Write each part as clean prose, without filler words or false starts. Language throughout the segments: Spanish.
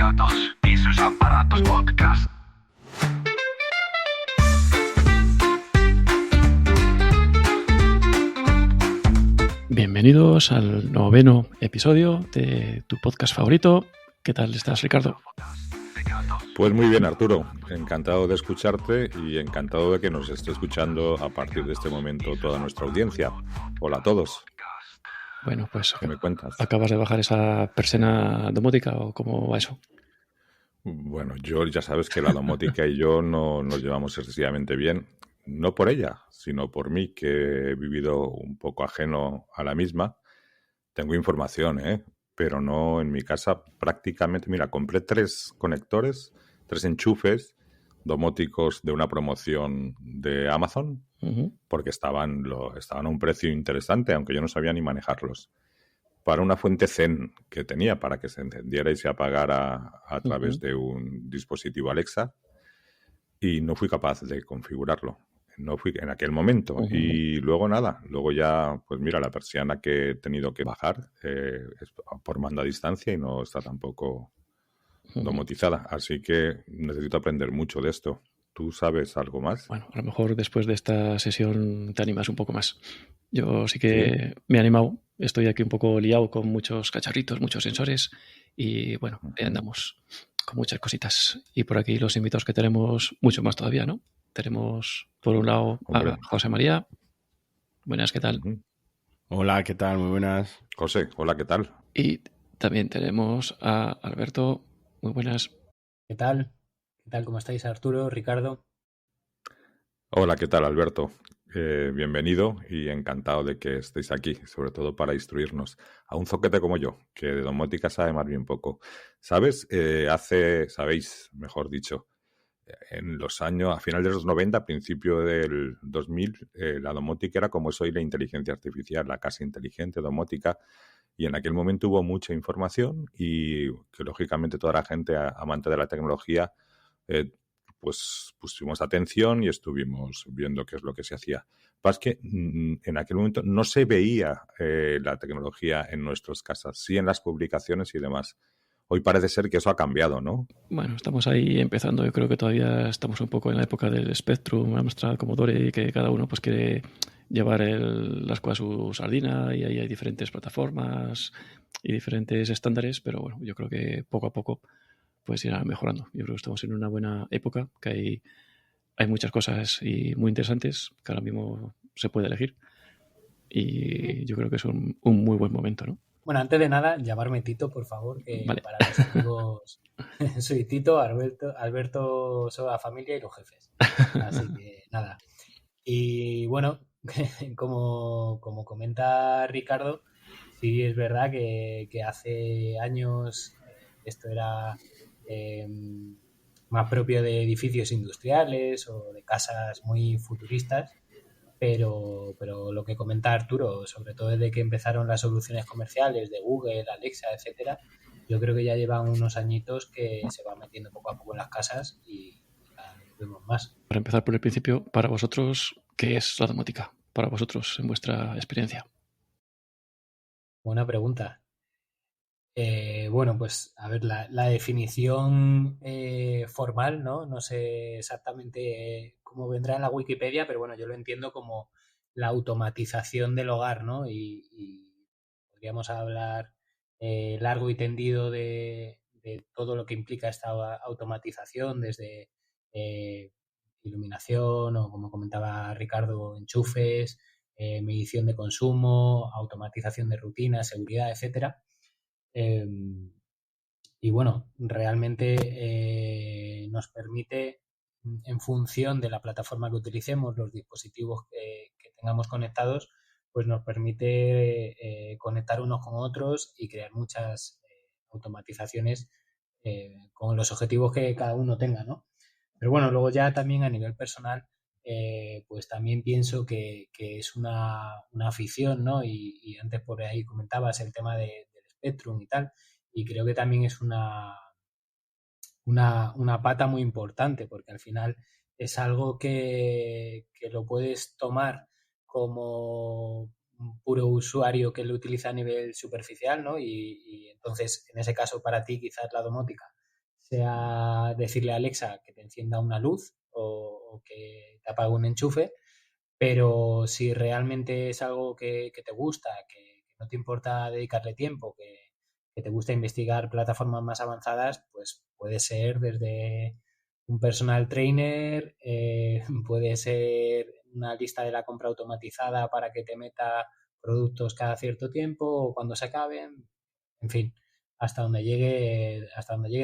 gatos y sus aparatos podcast. Bienvenidos al 9º episodio de tu podcast favorito. ¿Qué tal estás, Ricardo? Pues muy bien, Arturo. Encantado de escucharte y encantado de que nos esté escuchando a partir de este momento toda nuestra audiencia. Hola a todos. Bueno, pues ¿Qué me cuentas? ¿acabas de bajar esa persiana domótica o cómo va eso? Bueno, yo ya sabes que la domótica y yo no nos llevamos excesivamente bien. No por ella, sino por mí, que he vivido un poco ajeno a la misma. Tengo información, pero no en mi casa prácticamente. Mira, compré 3 conectores, 3 enchufes domóticos de una promoción de Amazon, porque estaban a un precio interesante, aunque yo no sabía ni manejarlos, para una fuente Zen que tenía para que se encendiera y se apagara a través de un dispositivo Alexa, y no fui capaz de configurarlo. No fui en aquel momento. Y luego nada, luego ya, pues mira, la persiana que he tenido que bajar es por mando a distancia y no está tampoco domotizada. Así que necesito aprender mucho de esto. ¿Tú sabes algo más? Bueno, a lo mejor después de esta sesión te animas un poco más. Yo sí que me he animado. Estoy aquí un poco liado con muchos cacharritos, muchos sensores y bueno, ahí andamos con muchas cositas. Y por aquí los invitados que tenemos, mucho más todavía, ¿no? Tenemos por un lado a José María. Buenas, ¿qué tal? Hola, ¿qué tal? Muy buenas. José, hola, ¿qué tal? Y también tenemos a Alberto. Muy buenas. ¿Qué tal? ¿Qué tal? ¿Cómo estáis, Arturo, Ricardo? Hola, ¿qué tal, Alberto? Bienvenido y encantado de que estéis aquí, sobre todo para instruirnos a un zoquete como yo, que de domótica sabe más bien poco. ¿Sabes? Sabéis, mejor dicho, en los años, a finales de los 90, a principio del 2000, la domótica era como es hoy la inteligencia artificial, la casa inteligente domótica, y en aquel momento hubo mucha información y que lógicamente toda la gente amante de la tecnología pues pusimos atención y estuvimos viendo qué es lo que se hacía. Pasa que en aquel momento no se veía la tecnología en nuestras casas, sí en las publicaciones y demás. Hoy parece ser que eso ha cambiado, ¿no? Bueno, estamos ahí empezando. Yo creo que todavía estamos un poco en la época del Spectrum, Amstrad, Commodore, y que cada uno pues quiere llevar las cosas a su sardina, y ahí hay diferentes plataformas y diferentes estándares, pero bueno, yo creo que poco a poco pues irá mejorando. Yo creo que estamos en una buena época, que hay muchas cosas y muy interesantes que ahora mismo se puede elegir, y yo creo que es un muy buen momento, ¿no? Bueno, antes de nada, llamarme Tito, por favor, que Vale. para los amigos soy Tito, Alberto son la familia y los jefes. Así que nada. Y bueno, como comenta Ricardo, sí es verdad que hace años esto era más propio de edificios industriales o de casas muy futuristas. Pero lo que comenta Arturo, sobre todo desde que empezaron las soluciones comerciales de Google, Alexa, etcétera, yo creo que ya llevan unos añitos que se va metiendo poco a poco en las casas y cada vez vemos más. Para empezar por el principio, para vosotros, ¿qué es la domótica? Para vosotros, en vuestra experiencia. Buena pregunta. Bueno, pues a ver, la definición formal, ¿no? No sé exactamente cómo vendrá en la Wikipedia, pero bueno, yo lo entiendo como la automatización del hogar, ¿no? Y podríamos hablar largo y tendido de todo lo que implica esta automatización, desde iluminación o, como comentaba Ricardo, enchufes, medición de consumo, automatización de rutinas, seguridad, etcétera. Y bueno, realmente nos permite, en función de la plataforma que utilicemos, los dispositivos que tengamos conectados, pues nos permite conectar unos con otros y crear muchas automatizaciones con los objetivos que cada uno tenga, ¿no? Pero bueno, luego ya también a nivel personal, pues también pienso que es una afición, ¿no? Y antes por ahí comentabas el tema del Spectrum y tal, y creo que también es una pata muy importante, porque al final es algo que lo puedes tomar como un puro usuario que lo utiliza a nivel superficial, ¿no? Y entonces, en ese caso, para ti quizás la domótica sea decirle a Alexa que te encienda una luz o que te apague un enchufe, pero si realmente es algo que te gusta, que no te importa dedicarle tiempo, que te gusta investigar plataformas más avanzadas, pues puede ser desde un personal trainer, puede ser una lista de la compra automatizada para que te meta productos cada cierto tiempo o cuando se acaben, en fin, hasta donde llegue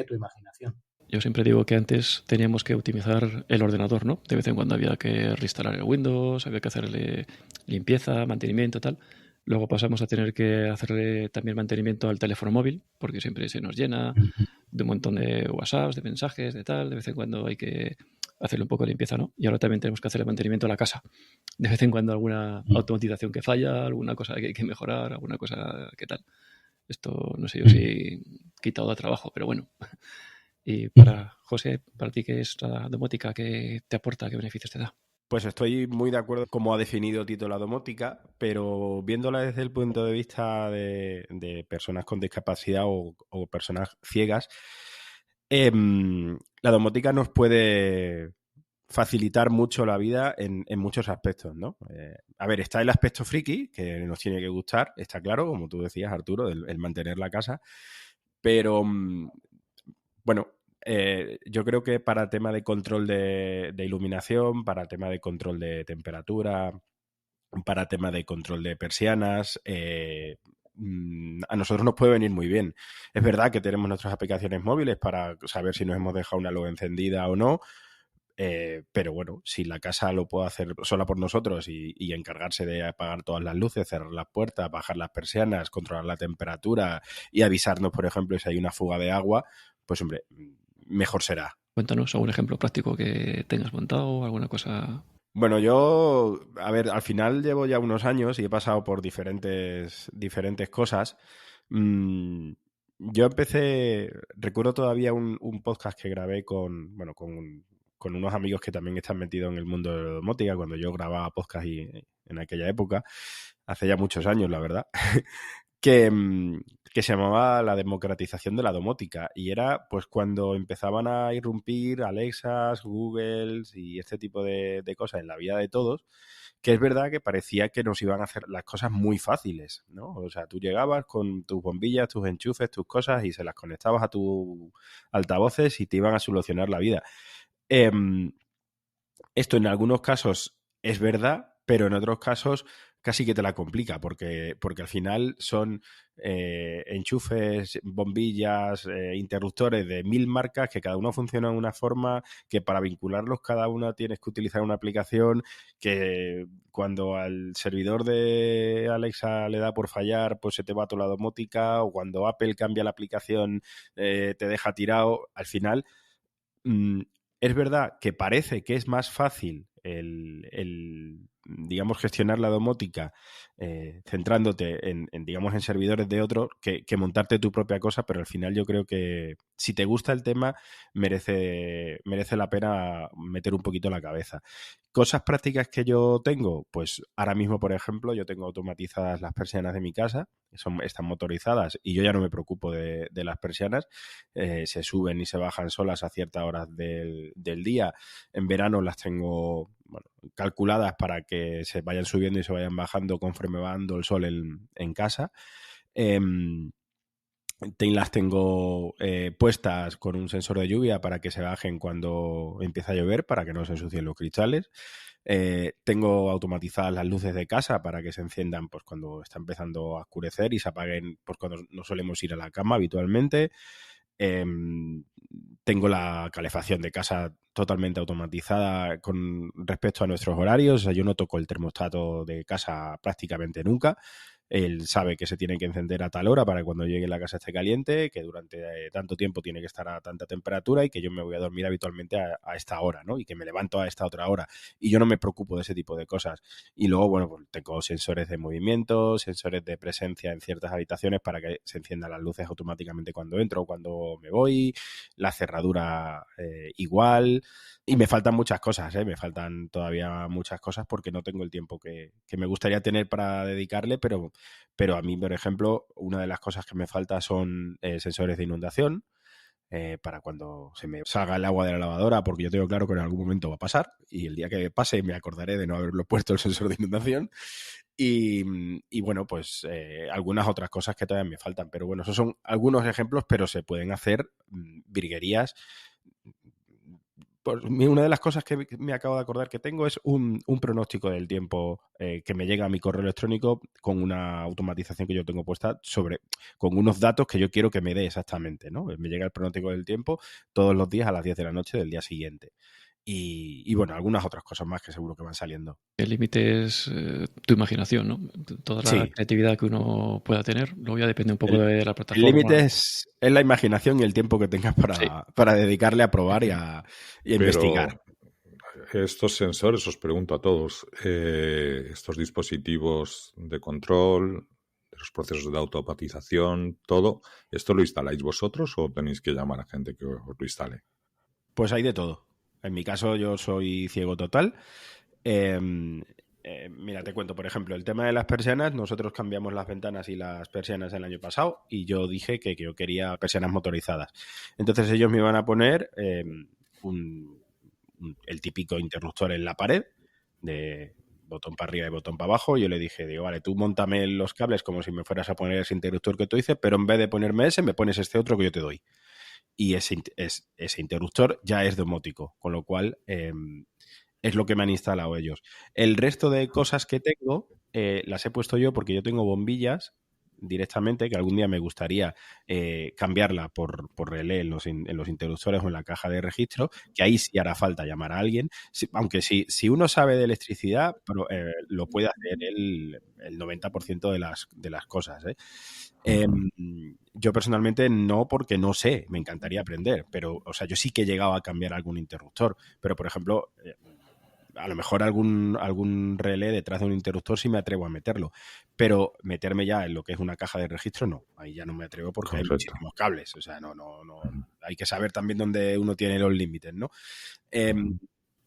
tu imaginación. Yo siempre digo que antes teníamos que optimizar el ordenador, ¿no? De vez en cuando había que reinstalar el Windows, había que hacerle limpieza, mantenimiento, tal. Luego pasamos a tener que hacerle también mantenimiento al teléfono móvil, porque siempre se nos llena de un montón de WhatsApps, de mensajes, de tal. De vez en cuando hay que hacerle un poco de limpieza, ¿no? Y ahora también tenemos que hacerle mantenimiento a la casa. De vez en cuando alguna automatización que falla, alguna cosa que hay que mejorar, alguna cosa que tal. Esto no sé yo si quitado de trabajo, pero bueno. Y para José, para ti, ¿qué es la domótica? ¿Qué te aporta? ¿Qué beneficios te da? Pues estoy muy de acuerdo con cómo ha definido Tito la domótica, pero viéndola desde el punto de vista de personas con discapacidad o personas ciegas, la domótica nos puede facilitar mucho la vida en muchos aspectos, ¿no? A ver, está el aspecto friki, que nos tiene que gustar, está claro, como tú decías, Arturo, el mantener la casa, pero bueno, yo creo que para tema de control de iluminación, para tema de control de temperatura, para tema de control de persianas, a nosotros nos puede venir muy bien. Es verdad que tenemos nuestras aplicaciones móviles para saber si nos hemos dejado una luz encendida o no, pero bueno, si la casa lo puede hacer sola por nosotros y encargarse de apagar todas las luces, cerrar las puertas, bajar las persianas, controlar la temperatura y avisarnos, por ejemplo, si hay una fuga de agua, pues hombre, mejor será. Cuéntanos algún ejemplo práctico que tengas montado, alguna cosa. Bueno, yo, a ver, al final llevo ya unos años y he pasado por diferentes cosas. Yo empecé, recuerdo todavía un podcast que grabé con unos amigos que también están metidos en el mundo de la domótica, cuando yo grababa podcast en aquella época, hace ya muchos años, la verdad, que se llamaba La democratización de la domótica, y era pues cuando empezaban a irrumpir Alexas, Googles y este tipo de cosas en la vida de todos, que es verdad que parecía que nos iban a hacer las cosas muy fáciles, ¿no? O sea, tú llegabas con tus bombillas, tus enchufes, tus cosas y se las conectabas a tus altavoces y te iban a solucionar la vida. Esto en algunos casos es verdad, pero en otros casos casi que te la complica, porque al final son enchufes, bombillas, interruptores de 1000 marcas que cada uno funciona de una forma, que para vincularlos cada uno tienes que utilizar una aplicación, que cuando al servidor de Alexa le da por fallar, pues se te va toda la domótica, o cuando Apple cambia la aplicación te deja tirado. Al final es verdad que parece que es más fácil digamos, gestionar la domótica centrándote digamos, en servidores de otros que montarte tu propia cosa, pero al final yo creo que si te gusta el tema merece la pena meter un poquito la cabeza. Cosas prácticas que yo tengo, pues ahora mismo, por ejemplo, yo tengo automatizadas las persianas de mi casa, están motorizadas y yo ya no me preocupo de las persianas, se suben y se bajan solas a ciertas horas del día. En verano las tengo calculadas para que se vayan subiendo y se vayan bajando conforme va dando el sol en casa. Las tengo puestas con un sensor de lluvia para que se bajen cuando empieza a llover, para que no se ensucien los cristales. Tengo automatizadas las luces de casa para que se enciendan pues cuando está empezando a oscurecer y se apaguen pues cuando no solemos ir a la cama habitualmente. Tengo la calefacción de casa totalmente automatizada con respecto a nuestros horarios. O sea, yo no toco el termostato de casa prácticamente nunca. Él sabe que se tiene que encender a tal hora para que cuando llegue a la casa esté caliente, que durante tanto tiempo tiene que estar a tanta temperatura y que yo me voy a dormir habitualmente a esta hora, ¿no? Y que me levanto a esta otra hora. Y yo no me preocupo de ese tipo de cosas. Y luego, bueno, pues tengo sensores de movimiento, sensores de presencia en ciertas habitaciones para que se enciendan las luces automáticamente cuando entro o cuando me voy, la cerradura igual. Y me faltan muchas cosas, me faltan todavía muchas cosas porque no tengo el tiempo que me gustaría tener para dedicarle, pero a mí, por ejemplo, una de las cosas que me falta son sensores de inundación. para cuando se me salga el agua de la lavadora, porque yo tengo claro que en algún momento va a pasar y el día que pase me acordaré de no haberlo puesto el sensor de inundación. Y bueno, pues algunas otras cosas que todavía me faltan. Pero bueno, esos son algunos ejemplos, pero se pueden hacer virguerías. Una de las cosas que me acabo de acordar que tengo es un pronóstico del tiempo que me llega a mi correo electrónico con una automatización que yo tengo puesta con unos datos que yo quiero que me dé exactamente, ¿no? Me llega el pronóstico del tiempo todos los días a las 10 de la noche del día siguiente. Y bueno, algunas otras cosas más que seguro que van saliendo. El límite es tu imaginación, ¿no? Toda la creatividad que uno pueda tener. Luego ya depende un poco de la plataforma. El límite es la imaginación y el tiempo que tengas para dedicarle a probar y a investigar. Estos sensores, os pregunto a todos, estos dispositivos de control, de los procesos de automatización, todo, ¿esto lo instaláis vosotros o tenéis que llamar a gente que os lo instale? Pues hay de todo. En mi caso yo soy ciego total. Mira, te cuento, por ejemplo, el tema de las persianas. Nosotros cambiamos las ventanas y las persianas el año pasado y yo dije que yo quería persianas motorizadas. Entonces ellos me iban a poner el típico interruptor en la pared de botón para arriba y botón para abajo. Yo le dije, digo, vale, tú móntame los cables como si me fueras a poner ese interruptor que tú dices, pero en vez de ponerme ese, me pones este otro que yo te doy. Y ese interruptor ya es domótico, con lo cual es lo que me han instalado ellos. El resto de cosas que tengo las he puesto yo porque yo tengo bombillas directamente que algún día me gustaría cambiarla por relé en los interruptores o en la caja de registro, que ahí sí hará falta llamar a alguien. Aunque si uno sabe de electricidad, lo puede hacer el 90% de las cosas, yo personalmente no, porque no sé, me encantaría aprender, pero, o sea, yo sí que he llegado a cambiar algún interruptor, pero, por ejemplo, a lo mejor algún relé detrás de un interruptor sí me atrevo a meterlo, pero meterme ya en lo que es una caja de registro, no, ahí ya no me atrevo porque hay muchísimos cables, o sea, no, hay que saber también dónde uno tiene los límites, ¿no?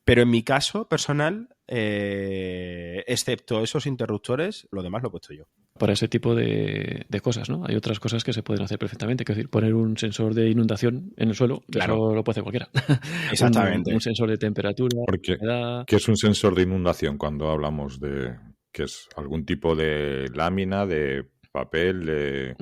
Pero en mi caso personal, excepto esos interruptores, lo demás lo he puesto yo. Para ese tipo de cosas, ¿no? Hay otras cosas que se pueden hacer perfectamente. Es decir, poner un sensor de inundación en el suelo, claro. Eso lo puede hacer cualquiera. Exactamente. un sensor de temperatura. Porque, ¿qué es un sensor de inundación cuando hablamos de que es algún tipo de lámina, de papel,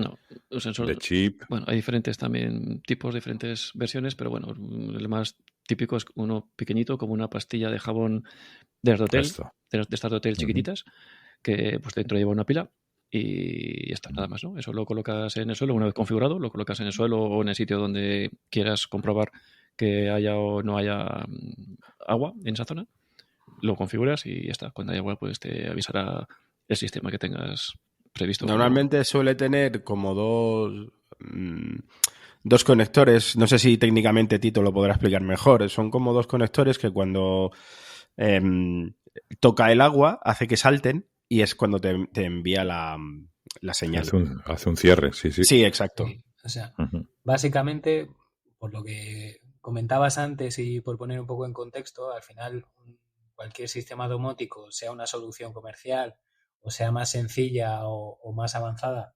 un sensor de chip? Bueno, hay diferentes también tipos, diferentes versiones, pero bueno, el más típico es uno pequeñito, como una pastilla de jabón de hotel, de estas de hotel chiquititas, que pues dentro lleva una pila. Y ya está, nada más, ¿no? Eso lo colocas en el suelo, una vez configurado, lo colocas en el suelo o en el sitio donde quieras comprobar que haya o no haya agua en esa zona. Lo configuras y ya está. Cuando haya agua, pues te avisará el sistema que tengas previsto. Normalmente suele tener como dos conectores. No sé si técnicamente Tito lo podrá explicar mejor. Son como dos conectores que cuando toca el agua hace que salten. Y es cuando te envía la señal. Hace un cierre, sí. Sí, exacto. Sí, o sea, básicamente, por lo que comentabas antes y por poner un poco en contexto, al final cualquier sistema domótico, sea una solución comercial o sea más sencilla o más avanzada,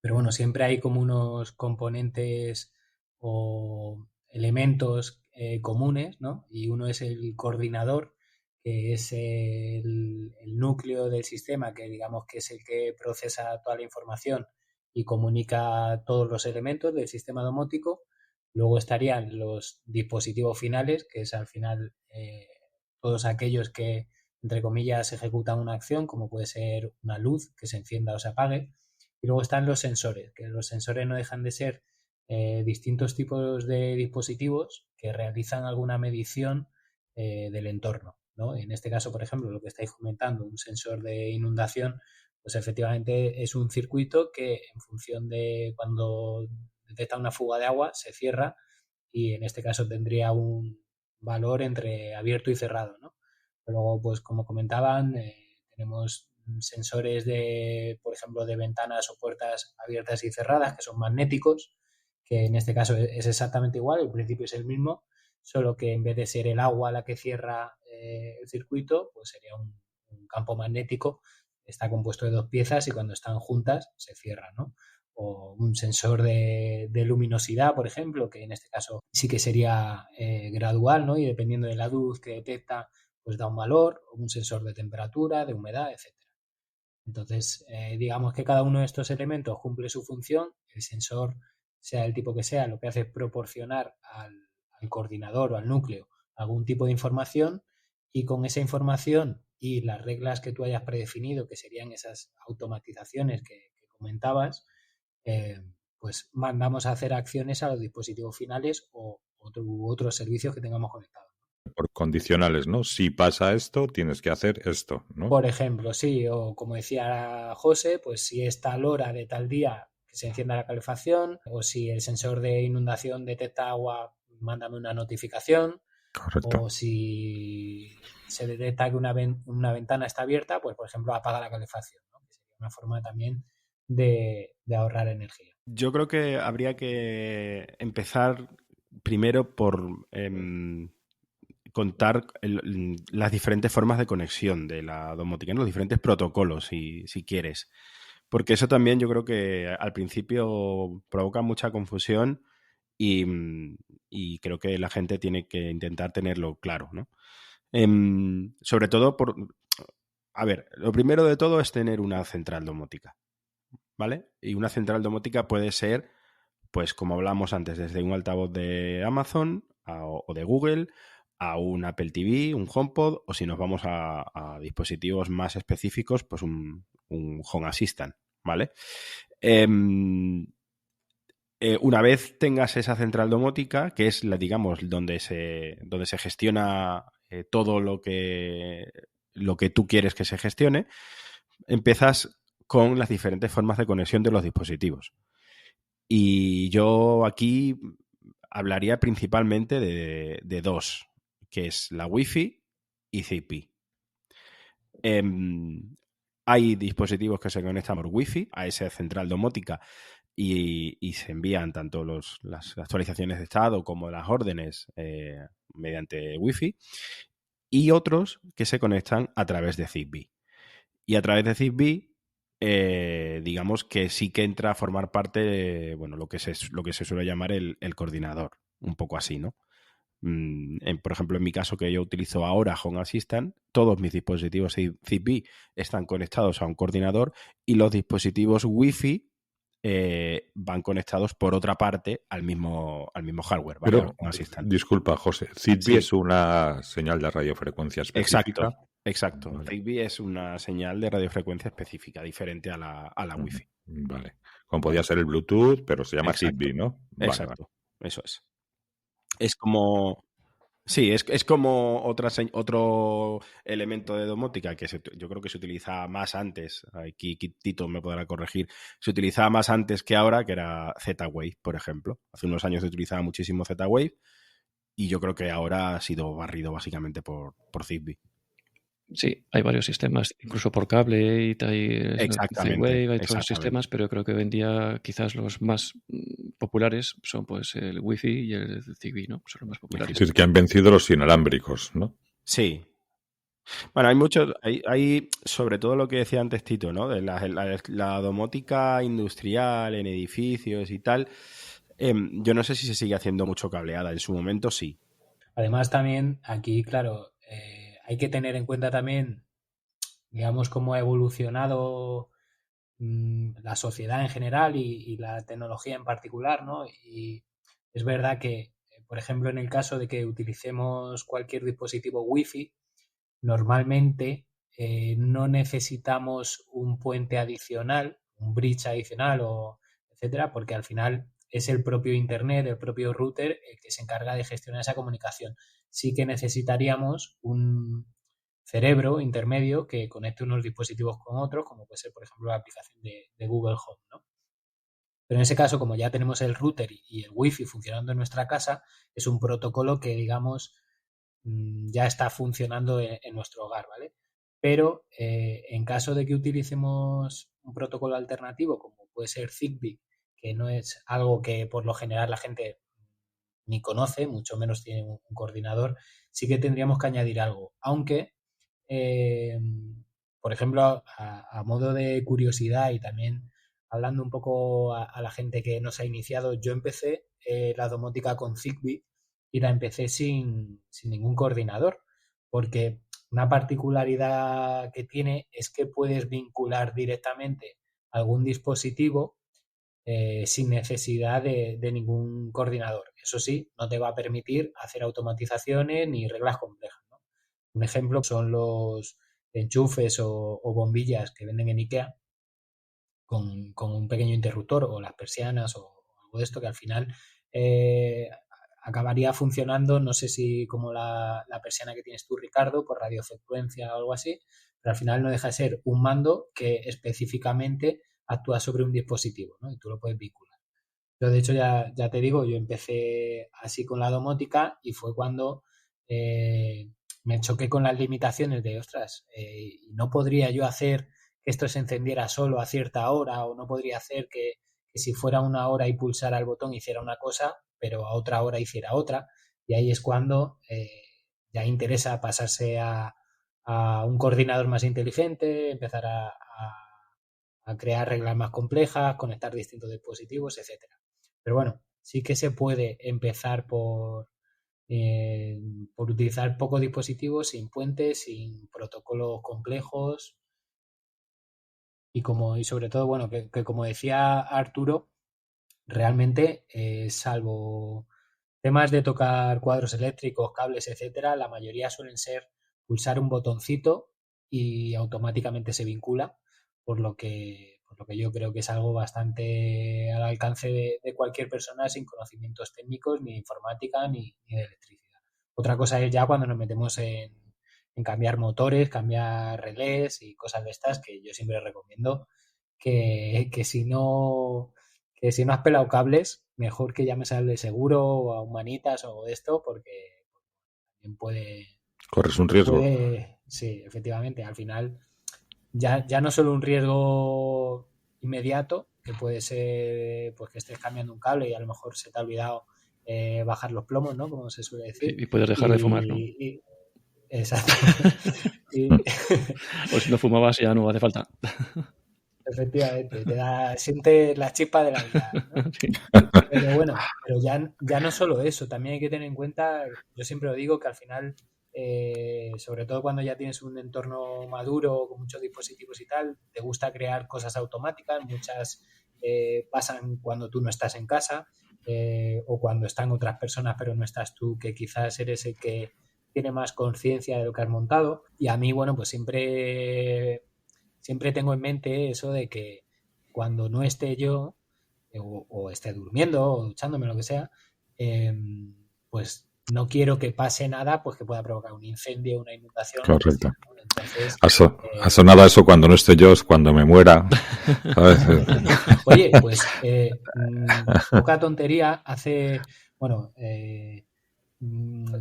pero bueno, siempre hay como unos componentes o elementos comunes, ¿no? Y uno es el coordinador, que es el núcleo del sistema, que digamos que es el que procesa toda la información y comunica todos los elementos del sistema domótico. Luego estarían los dispositivos finales, que es al final todos aquellos que, entre comillas, ejecutan una acción, como puede ser una luz que se encienda o se apague. Y luego están los sensores, que los sensores no dejan de ser distintos tipos de dispositivos que realizan alguna medición del entorno, ¿no? En este caso, por ejemplo, lo que estáis comentando, un sensor de inundación, pues efectivamente es un circuito que en función de cuando detecta una fuga de agua se cierra y en este caso tendría un valor entre abierto y cerrado, ¿no? Pero luego, pues como comentaban, tenemos sensores de, por ejemplo, de ventanas o puertas abiertas y cerradas que son magnéticos, que en este caso es exactamente igual, el principio es el mismo, solo que en vez de ser el agua la que cierra el circuito, pues sería un campo magnético, está compuesto de dos piezas y cuando están juntas se cierra, ¿no? o un sensor de luminosidad, por ejemplo, que en este caso sí que sería gradual, ¿no? Y dependiendo de la luz que detecta, pues da un valor, o un sensor de temperatura, de humedad, etcétera. Entonces, digamos que cada uno de estos elementos cumple su función, el sensor, sea el tipo que sea, lo que hace es proporcionar al coordinador o al núcleo algún tipo de información, y con esa información y las reglas que tú hayas predefinido, que serían esas automatizaciones que comentabas, pues mandamos a hacer acciones a los dispositivos finales o otros servicios que tengamos conectados. Por condicionales, ¿no? Si pasa esto, tienes que hacer esto, ¿no? Por ejemplo, sí, o como decía José, pues si es tal hora de tal día que se encienda la calefacción, o si el sensor de inundación detecta agua, mándame una notificación, Correcto. o si se detecta que una ventana está abierta, pues por ejemplo apaga la calefacción, ¿no? Que sería una forma también de ahorrar energía. Yo creo que habría que empezar primero por contar las diferentes formas de conexión de la domótica, ¿no? Los diferentes protocolos, si quieres. Porque eso también yo creo que al principio provoca mucha confusión y creo que la gente tiene que intentar tenerlo claro, ¿no? Sobre todo por... A ver, lo primero de todo es tener una central domótica, ¿vale? Y una central domótica puede ser, pues como hablamos antes, desde un altavoz de Amazon o de Google a un Apple TV, un HomePod, o si nos vamos a dispositivos más específicos, pues un Home Assistant, ¿vale? Una vez tengas esa central domótica, que es la, digamos, donde se gestiona todo lo que tú quieres que se gestione, empiezas con las diferentes formas de conexión de los dispositivos. Y yo aquí hablaría principalmente de dos, que es la Wi-Fi y Zigbee. Hay dispositivos que se conectan por Wi-Fi a esa central domótica y se envían tanto las actualizaciones de estado como las órdenes mediante Wi-Fi, y otros que se conectan a través de Zigbee. Y a través de Zigbee, digamos que sí que entra a formar parte de, bueno, lo que se suele llamar el coordinador, un poco así, ¿no? Por ejemplo, en mi caso, que yo utilizo ahora Home Assistant, todos mis dispositivos Zigbee están conectados a un coordinador y los dispositivos Wi-Fi van conectados por otra parte al mismo hardware, ¿vale? Pero, Home Assistant. disculpa, José, Zigbee es una señal de radiofrecuencia específica. Exacto. Vale. Zigbee es una señal de radiofrecuencia específica, diferente a la Wi-Fi. Vale. Como podía ser el Bluetooth, pero se llama Zigbee, ¿no? Exacto. Eso es. Es como... Sí, es como otro elemento de domótica que yo creo que se utilizaba más antes. Aquí Tito me podrá corregir. Se utilizaba más antes que ahora, que era Z-Wave, por ejemplo. Hace unos años se utilizaba muchísimo Z-Wave y yo creo que ahora ha sido barrido básicamente por Zigbee. Sí, hay varios sistemas, incluso por cable y Exactamente. hay otros sistemas, pero creo que hoy en día quizás los más populares son pues el Wi-Fi y el Zigbee, ¿no? Son los más populares. Es que han vencido los inalámbricos, ¿no? Sí. Bueno, hay muchos, hay sobre todo lo que decía antes Tito, ¿no? De la domótica industrial en edificios y tal. Yo no sé si se sigue haciendo mucho cableada. En su momento sí. Además, también aquí, claro, hay que tener en cuenta también, digamos, cómo ha evolucionado la sociedad en general y la tecnología en particular, ¿no? Y es verdad que, por ejemplo, en el caso de que utilicemos cualquier dispositivo Wi-Fi, normalmente no necesitamos un puente adicional, un bridge adicional, o etcétera, porque al final es el propio Internet, el propio router, el que se encarga de gestionar esa comunicación. Sí que necesitaríamos un cerebro intermedio que conecte unos dispositivos con otros, como puede ser, por ejemplo, la aplicación de Google Home, ¿no? Pero en ese caso, como ya tenemos el router y el Wi-Fi funcionando en nuestra casa, es un protocolo que, digamos, ya está funcionando en nuestro hogar, ¿vale? Pero en caso de que utilicemos un protocolo alternativo, como puede ser Zigbee, que no es algo que por lo general la gente ni conoce, mucho menos tiene un coordinador, sí que tendríamos que añadir algo. Aunque, por ejemplo, a modo de curiosidad y también hablando un poco a la gente que no se ha iniciado, yo empecé la domótica con Zigbee y la empecé sin ningún coordinador, porque una particularidad que tiene es que puedes vincular directamente algún dispositivo sin necesidad de ningún coordinador. Eso sí, no te va a permitir hacer automatizaciones ni reglas complejas, ¿no? Un ejemplo son los enchufes o bombillas que venden en IKEA con un pequeño interruptor, o las persianas o algo de esto, que al final acabaría funcionando, no sé si como la persiana que tienes tú, Ricardo, por radiofrecuencia o algo así, pero al final no deja de ser un mando que específicamente actúa sobre un dispositivo, ¿no? Y tú lo puedes vincular. Yo, de hecho, ya te digo, yo empecé así con la domótica y fue cuando me choqué con las limitaciones de, ostras, no podría yo hacer que esto se encendiera solo a cierta hora, o no podría hacer que si fuera una hora y pulsara el botón hiciera una cosa, pero a otra hora hiciera otra. Y ahí es cuando ya interesa pasarse a un coordinador más inteligente, empezar a crear reglas más complejas, conectar distintos dispositivos, etcétera. Pero bueno, sí que se puede empezar por utilizar pocos dispositivos, sin puentes, sin protocolos complejos. Y sobre todo, bueno, que como decía Arturo, realmente, salvo temas de tocar cuadros eléctricos, cables, etcétera, la mayoría suelen ser pulsar un botoncito y automáticamente se vincula, por lo que yo creo que es algo bastante al alcance de cualquier persona sin conocimientos técnicos, ni de informática, ni de electricidad. Otra cosa es ya cuando nos metemos en cambiar motores, cambiar relés y cosas de estas, que yo siempre recomiendo que si no has pelado cables, mejor que llames al de seguro o a Humanitas o esto, porque también Corres un riesgo. Sí, efectivamente, al final ya no solo un riesgo inmediato, que puede ser pues que estés cambiando un cable y a lo mejor se te ha olvidado bajar los plomos, ¿no? Como se suele decir. Y puedes dejar de fumar, ¿no? Exacto. O si no fumabas ya no hace falta. Efectivamente, sientes la chispa de la vida, ¿no? Sí. Pero bueno, pero ya no solo eso, también hay que tener en cuenta, yo siempre lo digo, que al final, sobre todo cuando ya tienes un entorno maduro con muchos dispositivos y tal, te gusta crear cosas automáticas, muchas pasan cuando tú no estás en casa, o cuando están otras personas pero no estás tú, que quizás eres el que tiene más conciencia de lo que has montado. Y a mí, bueno, pues siempre tengo en mente eso de que cuando no esté yo, o esté durmiendo o duchándome, lo que sea, pues no quiero que pase nada pues que pueda provocar un incendio, una inundación. Correcto. Entonces, ha sonado eso cuando no esté yo, es cuando me muera. ¿Sabes? Oye, pues poca tontería.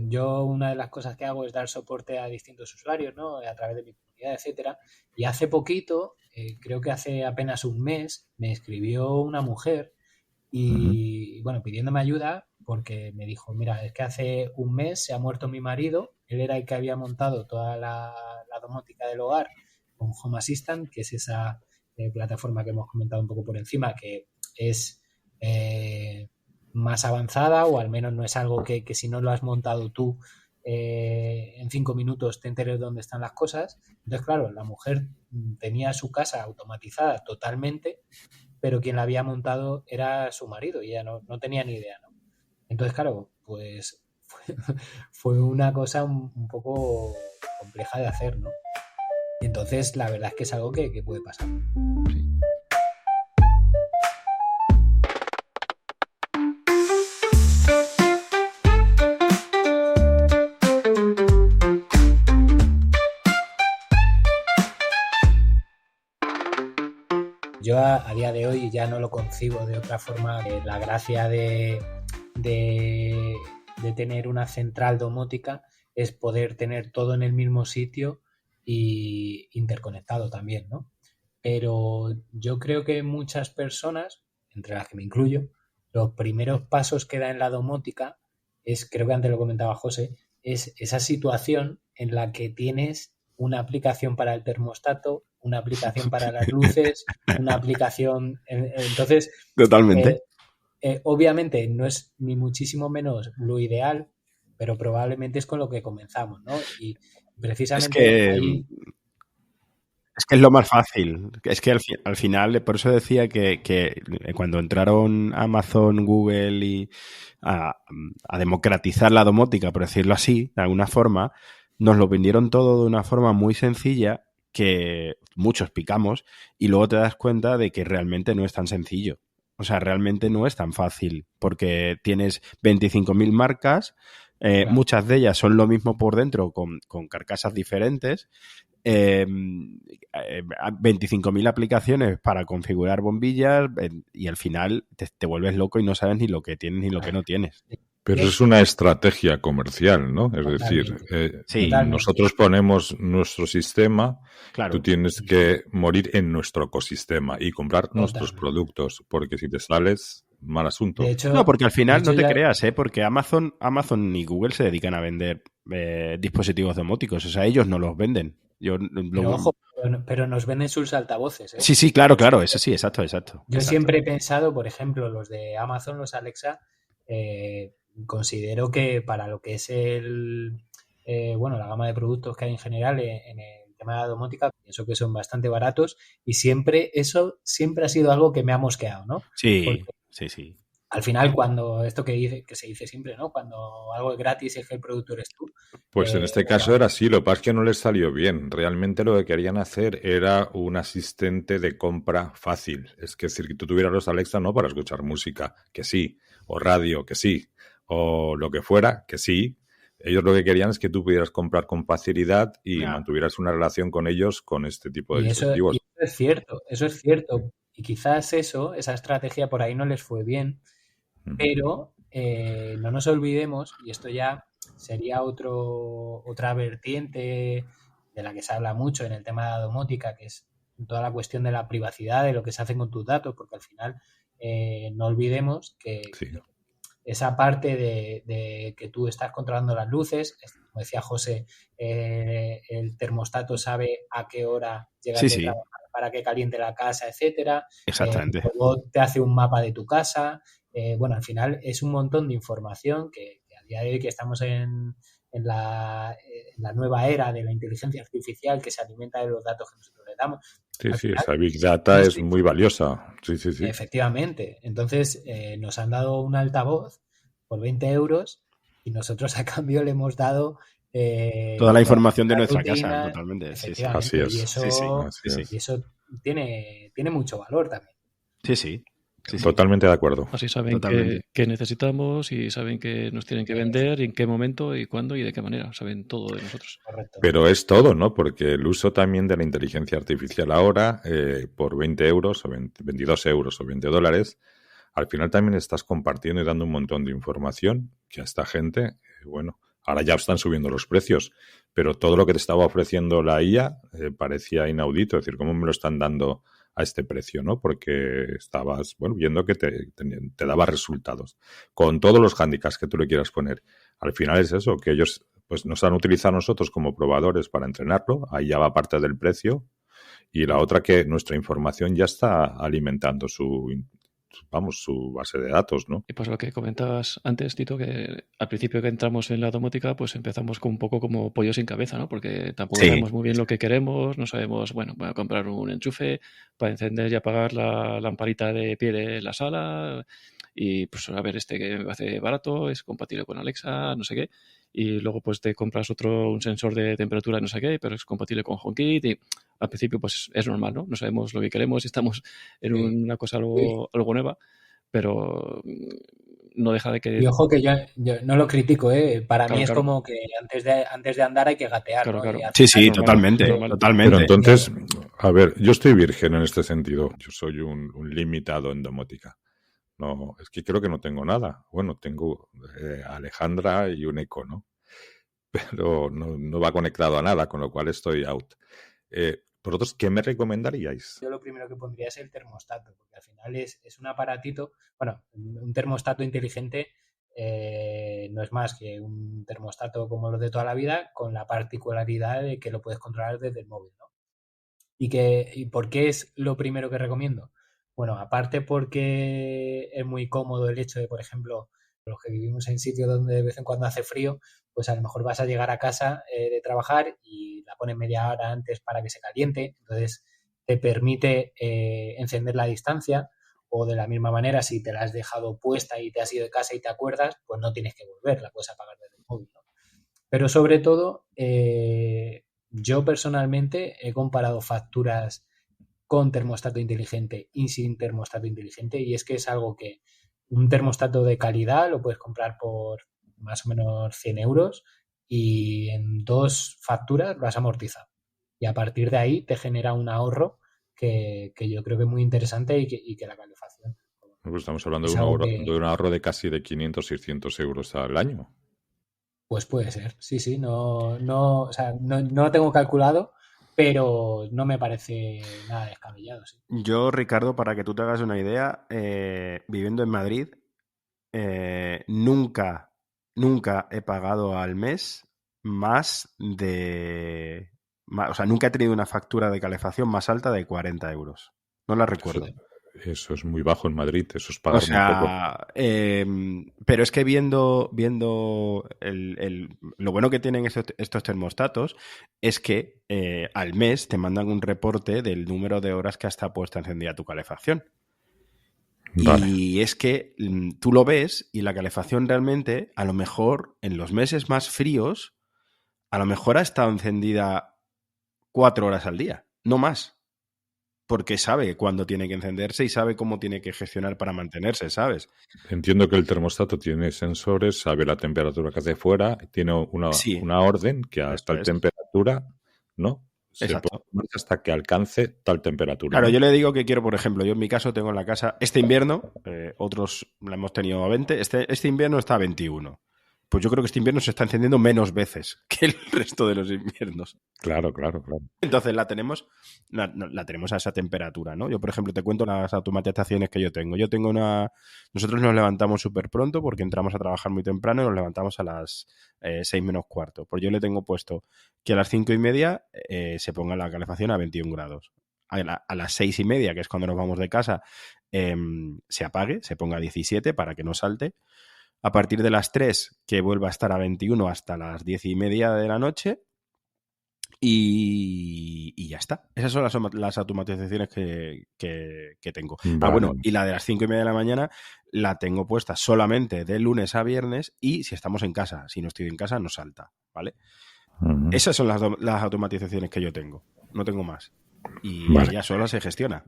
Yo una de las cosas que hago es dar soporte a distintos usuarios, ¿no? A través de mi comunidad, etcétera. Y hace poquito, creo que hace apenas un mes, me escribió una mujer y, bueno, pidiéndome ayuda, porque me dijo, mira, es que hace un mes se ha muerto mi marido, él era el que había montado toda la domótica del hogar con Home Assistant, que es esa plataforma que hemos comentado un poco por encima, que es más avanzada, o al menos no es algo que si no lo has montado tú en 5 minutos te enteres dónde están las cosas. Entonces, claro, la mujer tenía su casa automatizada totalmente, pero quien la había montado era su marido y ella no tenía ni idea, ¿no? Entonces, claro, pues fue una cosa un poco compleja de hacer, ¿no? Y entonces la verdad es que es algo que puede pasar. Sí. Yo a día de hoy ya no lo concibo de otra forma. La gracia de tener una central domótica es poder tener todo en el mismo sitio y interconectado también, ¿no? Pero yo creo que muchas personas, entre las que me incluyo, los primeros pasos que da en la domótica es, creo que antes lo comentaba José, es esa situación en la que tienes una aplicación para el termostato, una aplicación para las luces, una aplicación... Entonces, Totalmente. obviamente no es ni muchísimo menos lo ideal, pero probablemente es con lo que comenzamos, ¿no? Y Es precisamente que, ahí... es que es lo más fácil. Es que al final, por eso decía que cuando entraron Amazon, Google y a democratizar la domótica, por decirlo así, de alguna forma, nos lo vendieron todo de una forma muy sencilla que muchos picamos y luego te das cuenta de que realmente no es tan sencillo. O sea, realmente no es tan fácil porque tienes 25.000 marcas, Claro. muchas de ellas son lo mismo por dentro con carcasas diferentes. 25.000 aplicaciones para configurar bombillas y al final te vuelves loco y no sabes ni lo que tienes ni lo que no tienes. Pero es una estrategia comercial, ¿no? Es decir, Totalmente. Sí. nosotros ponemos nuestro sistema, Claro. tú tienes que morir en nuestro ecosistema y comprar nuestros Totalmente. productos, porque si te sales, mal asunto. De hecho, No, porque al final de hecho no te ya- creas, porque Amazon ni Google se dedican a vender dispositivos domóticos, o sea, ellos no los venden. Pero ojo, pero nos venden sus altavoces, ¿eh? Sí, claro, eso sí, exacto. Yo siempre he pensado, por ejemplo, los de Amazon, los Alexa, considero que para lo que es la gama de productos que hay en general en el tema de la domótica, pienso que son bastante baratos y eso siempre ha sido algo que me ha mosqueado, ¿no? Sí, Porque sí. al final, cuando esto que se dice siempre, ¿no? Cuando algo es gratis es que el producto eres tú. Pues en este caso era así, lo que pasa es que no les salió bien. Realmente lo que querían hacer era un asistente de compra fácil. Es decir, que tú tuvieras los Alexa no para escuchar música, que sí, o radio, que sí, o lo que fuera, que sí. Ellos lo que querían es que tú pudieras comprar con facilidad y Ya. mantuvieras una relación con ellos con este tipo de Y eso dispositivos. es cierto. Y quizás esa estrategia por ahí no les fue bien, pero no nos olvidemos, y esto ya sería otra vertiente de la que se habla mucho en el tema de la domótica, que es toda la cuestión de la privacidad, de lo que se hace con tus datos, porque al final no olvidemos que Sí. esa parte de que tú estás controlando las luces, como decía José, el termostato sabe a qué hora llegas de Sí. trabajar para que caliente la casa, etcétera. Exactamente. El robot te hace un mapa de tu casa. Bueno, al final es un montón de información que a día de hoy que estamos en la nueva era de la inteligencia artificial que se alimenta de los datos que nosotros le damos. Sí, Al final, esa Big Data es muy valiosa. Sí. efectivamente. Entonces, nos han dado un altavoz por 20 euros y nosotros a cambio le hemos dado Toda la información de nuestra nuestra casa, rutina, totalmente. Sí. efectivamente. Así es. Y eso, Así es. y eso tiene mucho valor también. Sí. Totalmente de acuerdo. Así saben Totalmente. qué necesitamos y saben que nos tienen que vender y en qué momento y cuándo y de qué manera. Saben todo de nosotros. Correcto. Pero es todo, ¿no? Porque el uso también de la inteligencia artificial ahora, por 20 euros o 22 euros o 20 dólares, al final también estás compartiendo y dando un montón de información que a esta gente, bueno, ahora ya están subiendo los precios, pero todo lo que te estaba ofreciendo la IA parecía inaudito. Es decir, ¿cómo me lo están dando a este precio, ¿no? Porque estabas, bueno, viendo que te daba resultados. Con todos los hándicaps que tú le quieras poner. Al final es eso, que ellos pues nos han utilizado a nosotros como probadores para entrenarlo, ahí ya va parte del precio, y la otra que nuestra información ya está alimentando su base de datos, ¿no? Y pues lo que comentabas antes, Tito, que al principio que entramos en la domótica, pues empezamos con un poco como pollo sin cabeza, ¿no? Porque tampoco sabemos muy bien lo que queremos, no sabemos, bueno, voy a comprar un enchufe para encender y apagar la lamparita de pie de la sala y pues a ver, este que me parece barato, es compatible con Alexa, no sé qué, y luego pues te compras un sensor de temperatura, no sé qué, pero es compatible con HomeKit y al principio pues es normal, ¿no? No sabemos lo que queremos y estamos en una cosa algo nueva, pero no deja de que... Y ojo que yo no lo critico, ¿eh? Para mí es claro. como que antes de andar hay que gatear, Claro, ¿no? claro. Sí, normal, totalmente, normal. totalmente. Pero entonces, a ver, yo estoy virgen en este sentido. Yo soy un limitado en domótica. No, es que creo que no tengo nada. Bueno, tengo Alejandra y un Eco, ¿no? Pero no va conectado a nada, con lo cual estoy out. ¿Vosotros qué me recomendaríais? Yo lo primero que pondría es el termostato, porque al final es un aparatito, bueno, un termostato inteligente no es más que un termostato como los de toda la vida, con la particularidad de que lo puedes controlar desde el móvil, ¿no? ¿Y por qué es lo primero que recomiendo? Bueno, aparte porque es muy cómodo el hecho de, por ejemplo, los que vivimos en sitios donde de vez en cuando hace frío, pues a lo mejor vas a llegar a casa de trabajar y la pones media hora antes para que se caliente, entonces te permite encender la distancia, o de la misma manera, si te la has dejado puesta y te has ido de casa y te acuerdas, pues no tienes que volver, la puedes apagar desde el móvil, ¿no? Pero sobre todo, yo personalmente he comparado facturas con termostato inteligente y sin termostato inteligente, y es que es algo que un termostato de calidad lo puedes comprar por más o menos 100 euros y en 2 facturas lo has amortizado. Y a partir de ahí te genera un ahorro que yo creo que es muy interesante y que la calefacción Pues estamos hablando es algo de un ahorro de casi de 500, 600 euros al año. pues puede ser. Sí, sí, o sea, no lo tengo calculado, pero no me parece nada descabellado, sí. Yo, Ricardo, para que tú te hagas una idea, viviendo en Madrid, nunca he pagado al mes más de... O sea, nunca he tenido una factura de calefacción más alta de 40 euros. No la recuerdo. Eso es muy bajo en Madrid, eso es O pagar muy poco. sea, pero es que viendo lo bueno que tienen estos termostatos es que al mes te mandan un reporte del número de horas que está puesta encendida tu calefacción. Vale. Y es que tú lo ves y la calefacción realmente, a lo mejor en los meses más fríos, a lo mejor ha estado encendida 4 horas al día, no más. Porque sabe cuándo tiene que encenderse y sabe cómo tiene que gestionar para mantenerse, ¿sabes? Entiendo que el termostato tiene sensores, sabe la temperatura que hace fuera, tiene Sí, una orden que a esto tal es. temperatura, ¿no? Se Exacto. pone en marcha hasta que alcance tal temperatura. Claro, ¿no? yo le digo que quiero, por ejemplo, yo en mi caso tengo en la casa, este invierno, otros la hemos tenido a 20, este invierno está a 21. Pues yo creo que este invierno se está encendiendo menos veces que el resto de los inviernos. Claro, claro, claro. Entonces la tenemos a esa temperatura, ¿no? Yo, por ejemplo, te cuento las automatizaciones que yo tengo. Nosotros nos levantamos súper pronto porque entramos a trabajar muy temprano y nos levantamos a las 6 menos cuarto. Pues yo le tengo puesto que a las 5:30 se ponga la calefacción a 21 grados. A las 6:30, que es cuando nos vamos de casa, se apague, se ponga a 17 para que no salte. A partir de las 3, que vuelva a estar a 21 hasta las 10:30 de la noche. Y ya está. Esas son las automatizaciones que tengo. Vale. Bueno, y la de las 5:30 de la mañana la tengo puesta solamente de lunes a viernes y si estamos en casa. Si no estoy en casa, no salta, ¿vale? Uh-huh. Esas son las automatizaciones que yo tengo. No tengo más. Y Vale. ella sola se gestiona.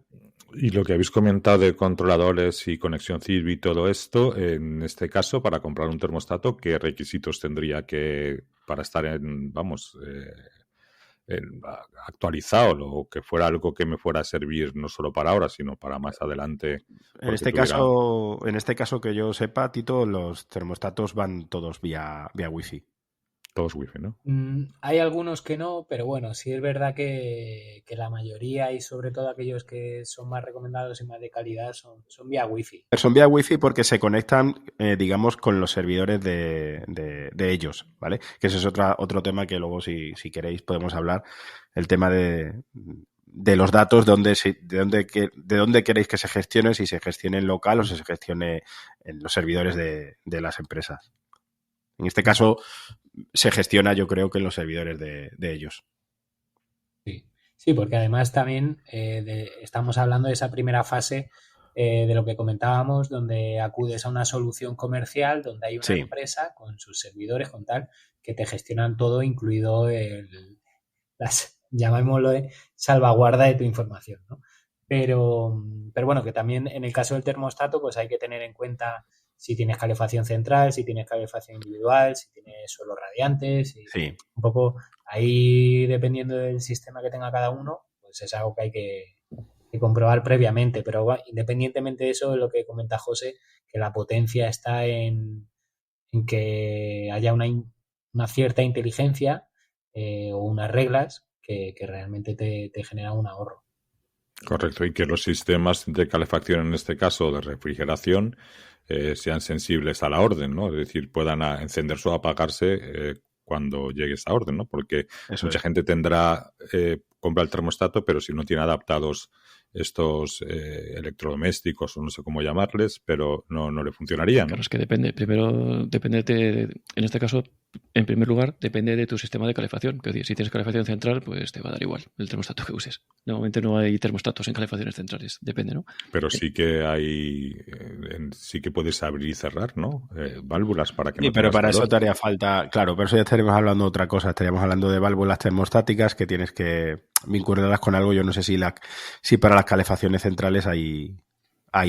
Y lo que habéis comentado de controladores y conexión Zigbee y todo esto, en este caso, para comprar un termostato, ¿qué requisitos tendría que para estar actualizado o que fuera algo que me fuera a servir no solo para ahora, sino para más adelante? En este caso que yo sepa, Tito, los termostatos van todos vía Wi-Fi. Todos Wi-Fi, ¿no? Hay algunos que no, pero bueno, sí es verdad que la mayoría y sobre todo aquellos que son más recomendados y más de calidad son vía Wi-Fi. Son vía Wi-Fi porque se conectan, digamos, con los servidores de ellos, ¿vale? Que ese es otro tema que luego, si queréis, podemos hablar. El tema de los datos, de dónde queréis que se gestione, si se gestione en local o si se gestione en los servidores de las empresas. En este caso, se gestiona, yo creo, que en los servidores de ellos. Sí, porque además también estamos hablando de esa primera fase de lo que comentábamos, donde acudes a una solución comercial, donde hay una empresa con sus servidores, con tal, que te gestionan todo, incluido las, llamémoslo, salvaguarda de tu información, ¿no? Pero bueno, que también en el caso del termostato, pues hay que tener en cuenta si tienes calefacción central, si tienes calefacción individual, si tienes suelos radiantes, un poco ahí, dependiendo del sistema que tenga cada uno, pues es algo que hay que comprobar previamente. Pero independientemente de eso, es lo que comenta José, que la potencia está en que haya una cierta inteligencia o unas reglas que realmente te generan un ahorro. Correcto, y que los sistemas de calefacción, en este caso de refrigeración, sean sensibles a la orden, ¿no? Es decir, puedan encenderse o apagarse cuando llegue esa orden, ¿no? Porque mucha gente tendrá compra el termostato, pero si no tiene adaptados estos electrodomésticos o no sé cómo llamarles, pero no le funcionaría, ¿no? Claro, es que depende. Primero depende en este caso, en primer lugar, depende de tu sistema de calefacción. Que si tienes calefacción central, pues te va a dar igual el termostato que uses. Normalmente no hay termostatos en calefacciones centrales, depende, ¿no? Pero sí que hay, sí que puedes abrir y cerrar, ¿no? Válvulas para que no pero tengas para calor. eso te haría falta, claro, pero eso ya estaríamos hablando de otra cosa, estaríamos hablando de válvulas termostáticas que tienes que vincularlas con algo. Yo no sé si para las calefacciones centrales hay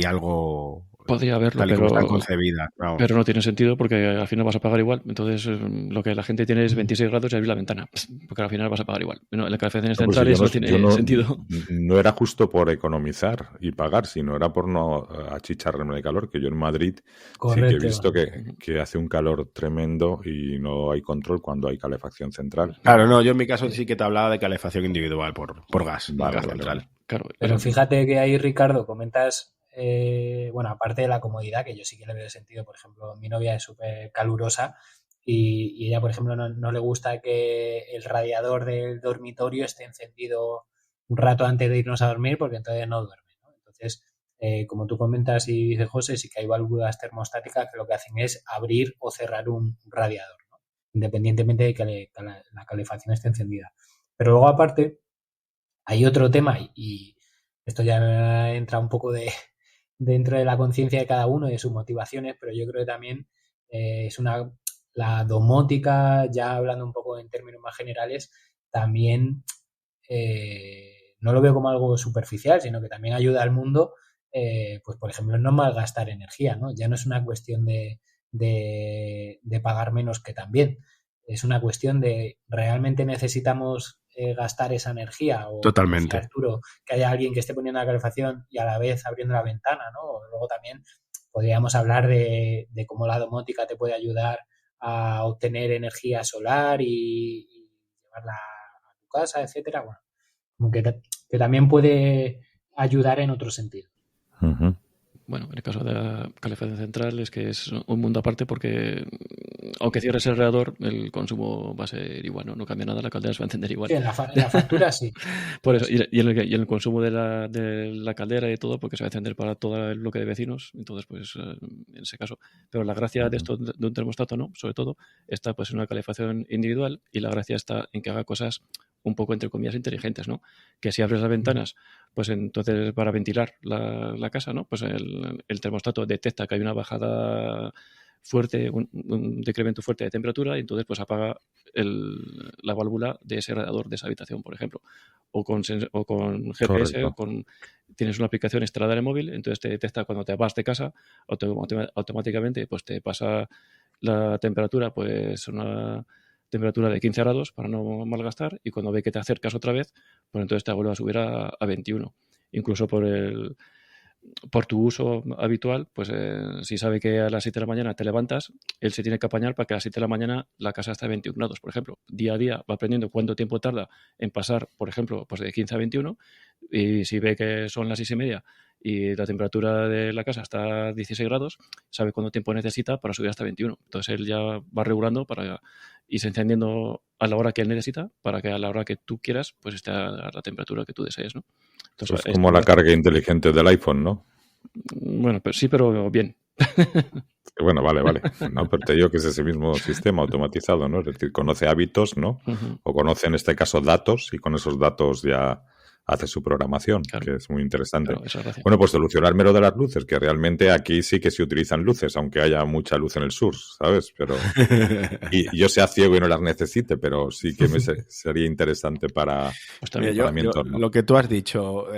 algo Podría haberlo, tal y como están concebidas. Vamos. Pero no tiene sentido porque al final vas a pagar igual. Entonces, lo que la gente tiene es 26 grados y abrir la ventana, porque al final vas a pagar igual. Bueno, en las calefacciones centrales no tiene sentido. No era justo por economizar y pagar, sino era por no achicharrarme de calor, que yo en Madrid Correcto. sí que he visto que hace un calor tremendo y no hay control cuando hay calefacción central. Claro, no, yo en mi caso sí que te hablaba de calefacción individual por gas, Vale, gas central. vale. Claro, pero fíjate que ahí, Ricardo, comentas, bueno, aparte de la comodidad, que yo sí que le veo sentido, por ejemplo, mi novia es súper calurosa y ella, por ejemplo, no le gusta que el radiador del dormitorio esté encendido un rato antes de irnos a dormir porque entonces no duerme, ¿no? Entonces, como tú comentas y dice José, sí que hay válvulas termostáticas que lo que hacen es abrir o cerrar un radiador, ¿no? Independientemente de que la calefacción esté encendida. Pero luego, aparte, hay otro tema y esto ya entra un poco dentro de la conciencia de cada uno y de sus motivaciones, pero yo creo que también la domótica, ya hablando un poco en términos más generales, también no lo veo como algo superficial, sino que también ayuda al mundo, pues por ejemplo, no malgastar energía, ¿no? Ya no es una cuestión de pagar menos que también, es una cuestión de realmente necesitamos gastar esa energía o Totalmente. Arturo, que haya alguien que esté poniendo la calefacción y a la vez abriendo la ventana, ¿no? Luego también podríamos hablar de cómo la domótica te puede ayudar a obtener energía solar y llevarla a tu casa, etcétera. Bueno, como que también puede ayudar en otro sentido. Uh-huh. Bueno, en el caso de la calefacción central es que es un mundo aparte porque aunque cierres el radiador, el consumo va a ser igual, no cambia nada, la caldera se va a encender igual. Sí, en la factura sí. Por eso, y en el consumo de la caldera y todo, porque se va a encender para todo el bloque de vecinos, entonces pues en ese caso. Pero la gracia de esto, de un termostato, ¿no? Sobre todo, está pues en una calefacción individual y la gracia está en que haga cosas un poco entre comillas inteligentes, ¿no? Que si abres las ventanas, pues entonces para ventilar la casa, ¿no? Pues el termostato detecta que hay una bajada fuerte, un decremento fuerte de temperatura y entonces pues apaga la válvula de ese radiador de esa habitación, por ejemplo. O con GPS, tienes una aplicación instalada en el móvil, entonces te detecta cuando te vas de casa, automáticamente pues te pasa la temperatura, pues una temperatura de 15 grados para no malgastar, y cuando ve que te acercas otra vez, pues entonces te vuelve a subir a 21. Incluso por tu uso habitual, pues si sabe que a las 7 de la mañana te levantas, él se tiene que apañar para que a las 7 de la mañana la casa esté a 21 grados, por ejemplo. Día a día va aprendiendo cuánto tiempo tarda en pasar, por ejemplo, pues de 15 a 21, y si ve que son las 6:30 y la temperatura de la casa está a 16 grados, sabe cuánto tiempo necesita para subir hasta 21. Entonces él ya va regulando para irse encendiendo a la hora que él necesita, para que a la hora que tú quieras, pues esté a la temperatura que tú desees, ¿no? Entonces, es como la carga inteligente del iPhone, ¿no? Bueno, pues sí, pero bien. Bueno, vale. No, pero te digo que es ese mismo sistema automatizado, ¿no? Es decir, conoce hábitos, ¿no? Uh-huh. O conoce, en este caso, datos, y con esos datos ya hace su programación, claro, que es muy interesante. Claro, bueno, pues solucionarme lo de las luces, que realmente aquí sí que se utilizan luces, aunque haya mucha luz en el sur, ¿sabes? Pero y yo sea ciego y no las necesite, pero sí que sería interesante para mi entorno. Lo que tú has dicho,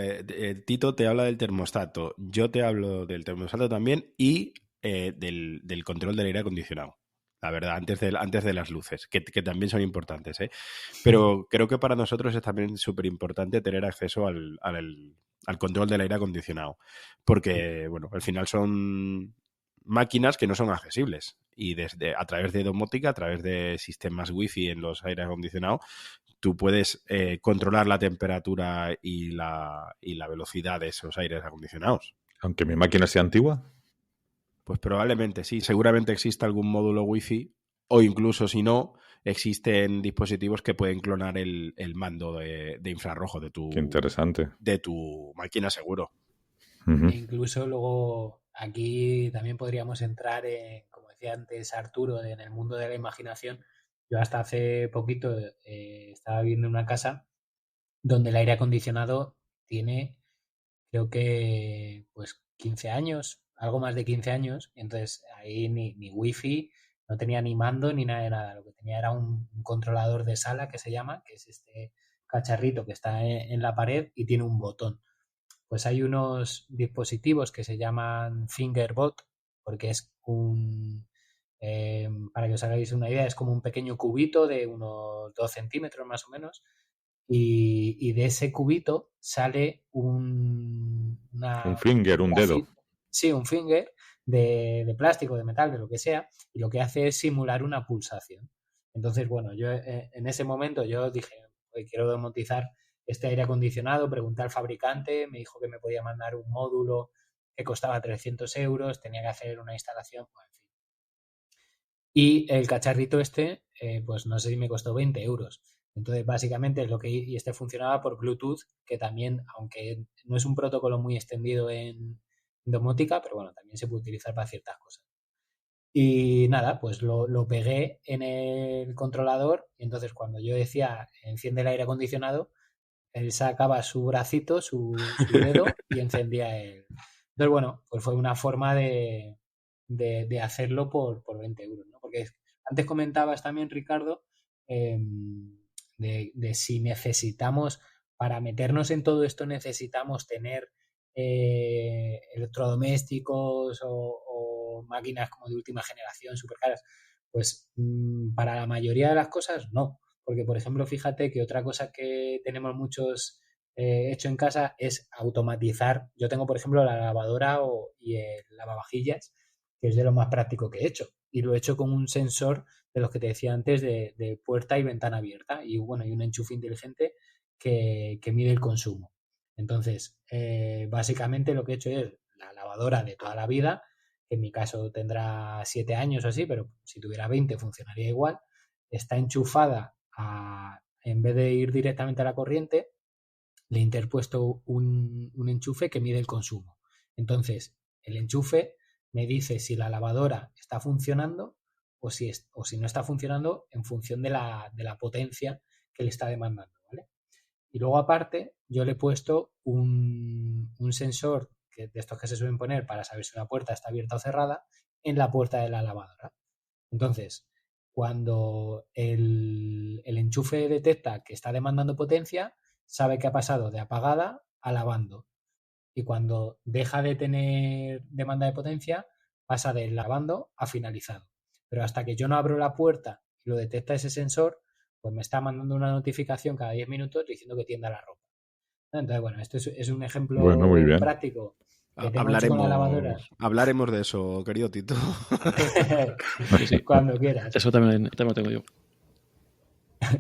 Tito te habla del termostato, yo te hablo del termostato también y del control del aire acondicionado. La verdad, antes de las luces, que también son importantes, ¿eh? Pero creo que para nosotros es también súper importante tener acceso al control del aire acondicionado, porque, bueno, al final son máquinas que no son accesibles y a través de domótica, a través de sistemas wifi en los aires acondicionados, tú puedes controlar la temperatura y la velocidad de esos aires acondicionados. Aunque mi máquina sea antigua. Pues probablemente sí, seguramente exista algún módulo wifi o incluso si no, existen dispositivos que pueden clonar el mando de infrarrojo Qué interesante. de tu máquina, seguro. Ujú. E incluso luego aquí también podríamos entrar en, como decía antes Arturo, en el mundo de la imaginación. Yo hasta hace poquito estaba viviendo en una casa donde el aire acondicionado tiene, creo que, pues 15 años, algo más de 15 años. Y entonces ahí ni wifi, no tenía ni mando ni nada de nada. Lo que tenía era un controlador de sala que se llama, que es este cacharrito que está en la pared y tiene un botón. Pues hay unos dispositivos que se llaman Fingerbot, porque es para que os hagáis una idea, es como un pequeño cubito de unos 2 centímetros más o menos, y de ese cubito sale Un finger, un dedo. Sí, un finger de plástico, de metal, de lo que sea, y lo que hace es simular una pulsación. Entonces, bueno, yo en ese momento yo dije, quiero domotizar este aire acondicionado, pregunté al fabricante, me dijo que me podía mandar un módulo que costaba 300 euros, tenía que hacer una instalación, bueno, en fin. Y el cacharrito este, pues no sé si me costó 20 euros. Entonces, básicamente, y este funcionaba por Bluetooth, que también, aunque no es un protocolo muy extendido en domótica, pero bueno, también se puede utilizar para ciertas cosas. Y nada, pues lo pegué en el controlador y entonces cuando yo decía enciende el aire acondicionado, él sacaba su bracito, su dedo y encendía el... Entonces, bueno, pues fue una forma de hacerlo por 20 euros, ¿no? Porque antes comentabas también, Ricardo, de si necesitamos, para meternos en todo esto, necesitamos tener electrodomésticos o máquinas como de última generación, súper caras. Pues para la mayoría de las cosas, no. Porque, por ejemplo, fíjate que otra cosa que tenemos muchos hecho en casa es automatizar. Yo tengo, por ejemplo, la lavadora y el lavavajillas, que es de lo más práctico que he hecho. Y lo he hecho con un sensor de los que te decía antes de puerta y ventana abierta. Y bueno, y un enchufe inteligente que mide el consumo. Entonces, básicamente lo que he hecho es la lavadora de toda la vida, que en mi caso tendrá 7 años o así, pero si tuviera 20 funcionaría igual. Está enchufada en vez de ir directamente a la corriente, le he interpuesto un enchufe que mide el consumo. Entonces, el enchufe me dice si la lavadora está funcionando o si no está funcionando en función de la potencia que le está demandando, ¿vale? Y luego, aparte, yo le he puesto un sensor de estos que se suelen poner para saber si una puerta está abierta o cerrada en la puerta de la lavadora. Entonces, cuando el enchufe detecta que está demandando potencia, sabe que ha pasado de apagada a lavando. Y cuando deja de tener demanda de potencia, pasa de lavando a finalizado. Pero hasta que yo no abro la puerta y lo detecta ese sensor, pues me está mandando una notificación cada 10 minutos diciendo que tienda la ropa. Entonces, bueno, esto es un ejemplo Bueno, muy bien. práctico que tengo hecho con la lavadora. Hablaremos de eso, querido Tito. Sí, sí. Cuando quieras. Eso también lo tengo yo.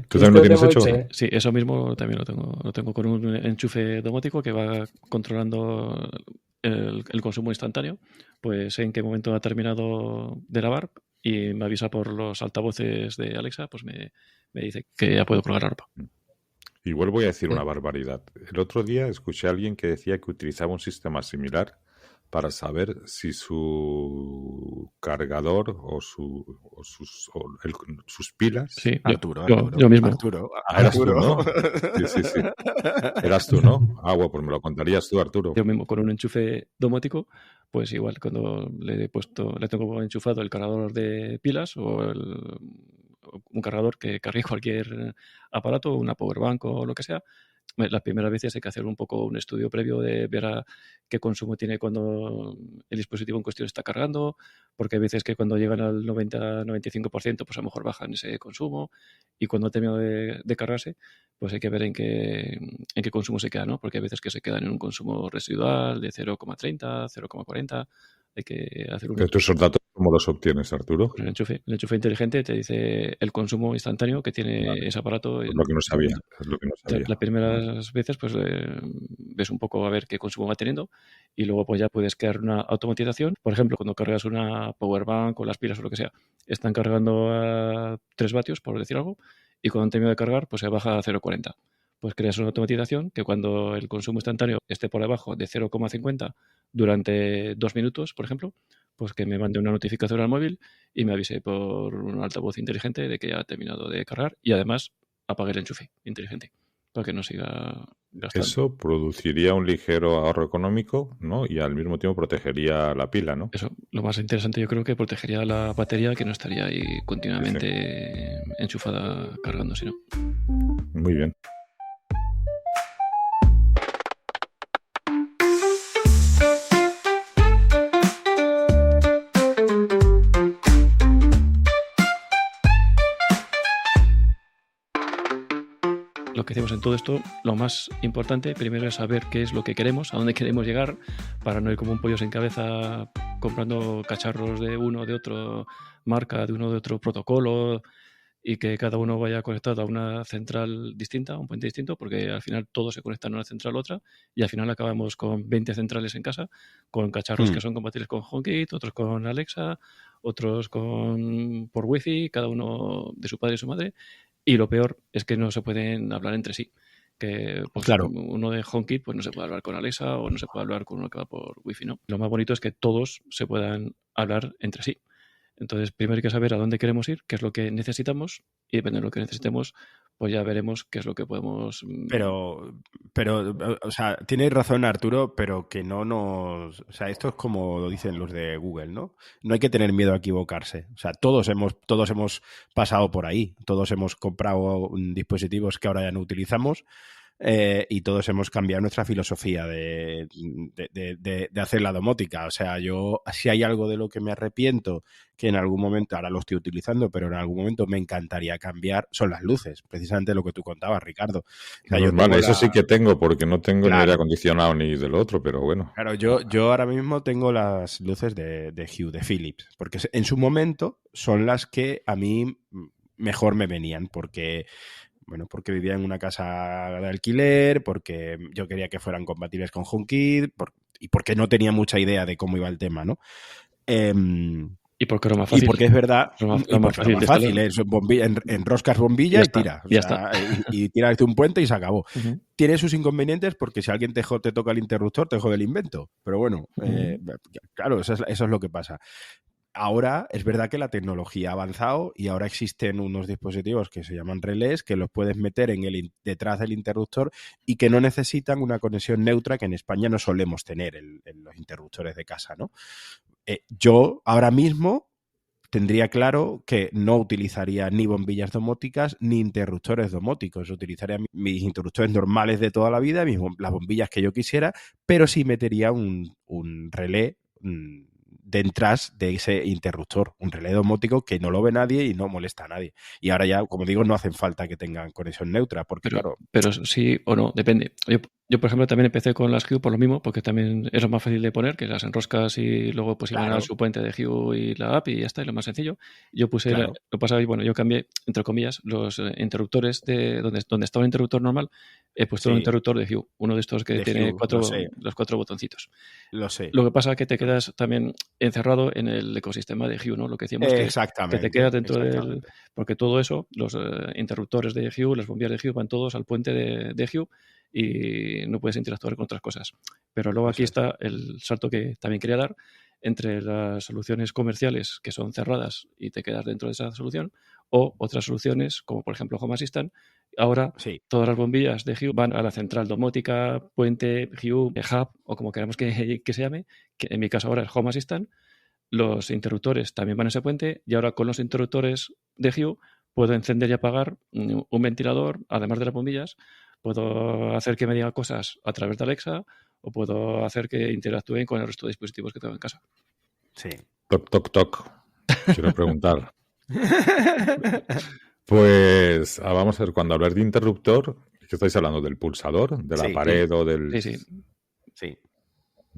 ¿Tú también lo tienes hecho? Sí, eso mismo también lo tengo. Lo tengo con un enchufe domótico que va controlando el consumo instantáneo. Pues sé en qué momento ha terminado de lavar y me avisa por los altavoces de Alexa, pues me dice que ya puedo colgar la ropa. Igual voy a decir una barbaridad. El otro día escuché a alguien que decía que utilizaba un sistema similar para saber si su cargador o sus pilas... Sí, Arturo. Yo mismo. Arturo. Eras tú, ¿no? Sí. Eras tú, ¿no? Bueno, pues me lo contarías tú, Arturo. Yo mismo con un enchufe domótico, pues igual cuando le tengo enchufado el cargador de pilas o un cargador que cargue cualquier aparato, una powerbank o lo que sea. Las primeras veces hay que hacer un poco un estudio previo de ver a qué consumo tiene cuando el dispositivo en cuestión está cargando, porque hay veces que cuando llegan al 90-95%, pues a lo mejor bajan ese consumo, y cuando termina de cargarse, pues hay que ver en qué consumo se queda, ¿no? Porque hay veces que se quedan en un consumo residual de 0,30, 0,40, hay que hacer un... Pero tú esos datos, ¿cómo los obtienes, Arturo? El enchufe inteligente te dice el consumo instantáneo que tiene ese aparato. Es lo que no sabía. Es lo que no sabía. Las primeras veces pues ves un poco a ver qué consumo va teniendo y luego pues ya puedes crear una automatización. Por ejemplo, cuando cargas una power bank o las pilas o lo que sea, están cargando a 3 vatios, por decir algo, y cuando han terminado de cargar pues se baja a 0,40. Pues creas una automatización que cuando el consumo instantáneo esté por debajo de 0,50 durante 2 minutos, por ejemplo, pues que me mande una notificación al móvil y me avise por un altavoz inteligente de que ya ha terminado de cargar y además apague el enchufe inteligente para que no siga gastando. Eso produciría un ligero ahorro económico, ¿no? Y al mismo tiempo protegería la pila, ¿no? Eso, lo más interesante yo creo que protegería la batería, que no estaría ahí continuamente enchufada cargando, sino. Muy bien. Lo que hacemos en todo esto, lo más importante primero es saber qué es lo que queremos, a dónde queremos llegar, para no ir como un pollo sin cabeza comprando cacharros de uno, de otro marca, de uno, de otro protocolo, y que cada uno vaya conectado a una central distinta, a un puente distinto, porque al final todos se conectan a una central u otra, y al final acabamos con 20 centrales en casa, con cacharros que son compatibles con HomeKit, otros con Alexa, otros por Wi-Fi, cada uno de su padre y su madre. Y lo peor es que no se pueden hablar entre sí. Que pues, Claro. uno de HomeKit pues no se puede hablar con Alexa o no se puede hablar con uno que va por Wi-Fi, ¿no? Lo más bonito es que todos se puedan hablar entre sí. Entonces, primero hay que saber a dónde queremos ir, qué es lo que necesitamos, y depende de lo que necesitemos, pues ya veremos qué es lo que podemos... Pero, o sea, tienes razón, Arturo, pero que no nos... O sea, esto es como lo dicen los de Google, ¿no? No hay que tener miedo a equivocarse. O sea, todos hemos pasado por ahí. Todos hemos comprado dispositivos que ahora ya no utilizamos. Y todos hemos cambiado nuestra filosofía de hacer la domótica. O sea, yo, si hay algo de lo que me arrepiento, que en algún momento, ahora lo estoy utilizando, pero en algún momento me encantaría cambiar, son las luces. Precisamente lo que tú contabas, Ricardo. O sea, Vale, eso sí que tengo, porque no tengo Claro. ni aire acondicionado ni del otro, pero bueno. Claro, yo ahora mismo tengo las luces de Hue, de Philips, porque en su momento son las que a mí mejor me venían, porque vivía en una casa de alquiler, porque yo quería que fueran compatibles con HomeKit y porque no tenía mucha idea de cómo iba el tema, ¿no? Y porque era más fácil. Y porque es verdad, Lo más fácil, es enroscas bombilla y tira. Ya está. Y tiras de un puente y se acabó. Uh-huh. Tiene sus inconvenientes porque si alguien te toca el interruptor, te jode el invento. Pero bueno, claro, eso es lo que pasa. Ahora es verdad que la tecnología ha avanzado y ahora existen unos dispositivos que se llaman relés que los puedes meter detrás del interruptor y que no necesitan una conexión neutra que en España no solemos tener en los interruptores de casa, ¿no? Yo ahora mismo tendría claro que no utilizaría ni bombillas domóticas ni interruptores domóticos. Utilizaría mis interruptores normales de toda la vida, las bombillas que yo quisiera, pero sí metería un relé detrás de ese interruptor, un relé domótico que no lo ve nadie y no molesta a nadie. Y ahora ya, como digo, no hacen falta que tengan conexión neutra, porque pero sí o no, depende. Yo, por ejemplo, también empecé con las Hue por lo mismo, porque también es lo más fácil de poner, que las enroscas y luego pues iban a su puente de Hue y la app y ya está, es lo más sencillo. Yo puse, lo pasaba y bueno, yo cambié, entre comillas, los interruptores de donde estaba el interruptor normal, he puesto un interruptor de Hue, uno de estos que tiene los 4 botoncitos. Lo sé. Lo que pasa es que te quedas también encerrado en el ecosistema de Hue, ¿no? Lo que decíamos que te quedas dentro del... Porque todo eso, los interruptores de Hue, las bombillas de Hue van todos al puente de Hue y no puedes interactuar con otras cosas. Pero luego aquí está el salto que también quería dar entre las soluciones comerciales que son cerradas y te quedas dentro de esa solución o otras soluciones como por ejemplo Home Assistant. Ahora todas las bombillas de Hue van a la central domótica, puente, Hue, hub o como queramos que se llame, que en mi caso ahora es Home Assistant. Los interruptores también van a ese puente y ahora con los interruptores de Hue puedo encender y apagar un ventilador, además de las bombillas. Puedo hacer que me diga cosas a través de Alexa o puedo hacer que interactúen con el resto de dispositivos que tengo en casa. Sí. Toc, toc, toc. Quiero preguntar. Pues vamos a ver, cuando hablas de interruptor, ¿qué estáis hablando? ¿Del pulsador? ¿De la pared o del...? Sí.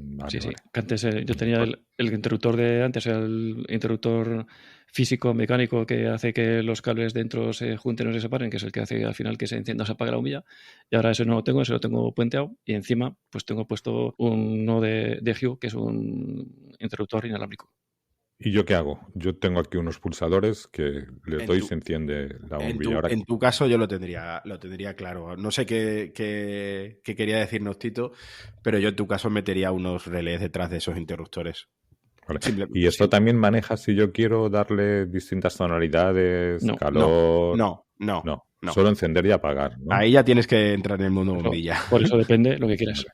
Vale, Sí, sí. vale. Que antes yo tenía el interruptor de antes, el interruptor físico mecánico que hace que los cables dentro se junten o se separen, que es el que hace al final que se encienda o se apague la bombilla. Y ahora eso no lo tengo, eso lo tengo puenteado. Y encima, pues tengo puesto uno de Hue, que es un interruptor inalámbrico. ¿Y yo qué hago? Yo tengo aquí unos pulsadores que les En doy y tu- se enciende la En bombilla. Ahora, en tu caso yo lo tendría claro. No sé qué quería decirnos Tito, pero yo en tu caso metería unos relés detrás de esos interruptores. vale. Simple- Y esto sim- también maneja si yo quiero darle distintas tonalidades, No, calor. no. Solo encender y apagar, ¿no? Ahí ya tienes que entrar en el mundo Eso- bombilla. por eso depende lo que quieras.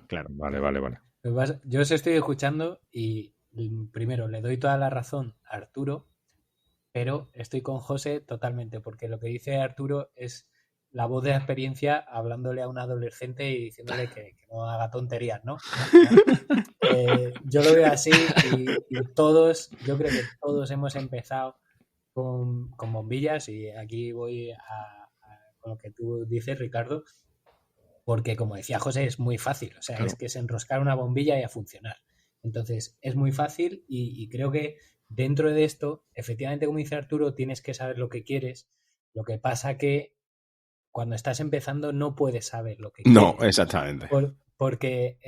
Claro. Vale, vale, vale. Yo os estoy escuchando y primero le doy toda la razón a Arturo, pero estoy con José totalmente, porque lo que dice Arturo es la voz de la experiencia hablándole a un adolescente y diciéndole que no haga tonterías, ¿no? Yo lo veo así y todos, yo creo que todos hemos empezado con bombillas y aquí voy con lo que tú dices, Ricardo, porque como decía José, es muy fácil, o sea, Claro. es que es enroscar una bombilla y a funcionar. Entonces, es muy fácil y creo que dentro de esto, efectivamente, como dice Arturo, tienes que saber lo que quieres. Lo que pasa que cuando estás empezando no puedes saber lo que No, quieres. exactamente. Porque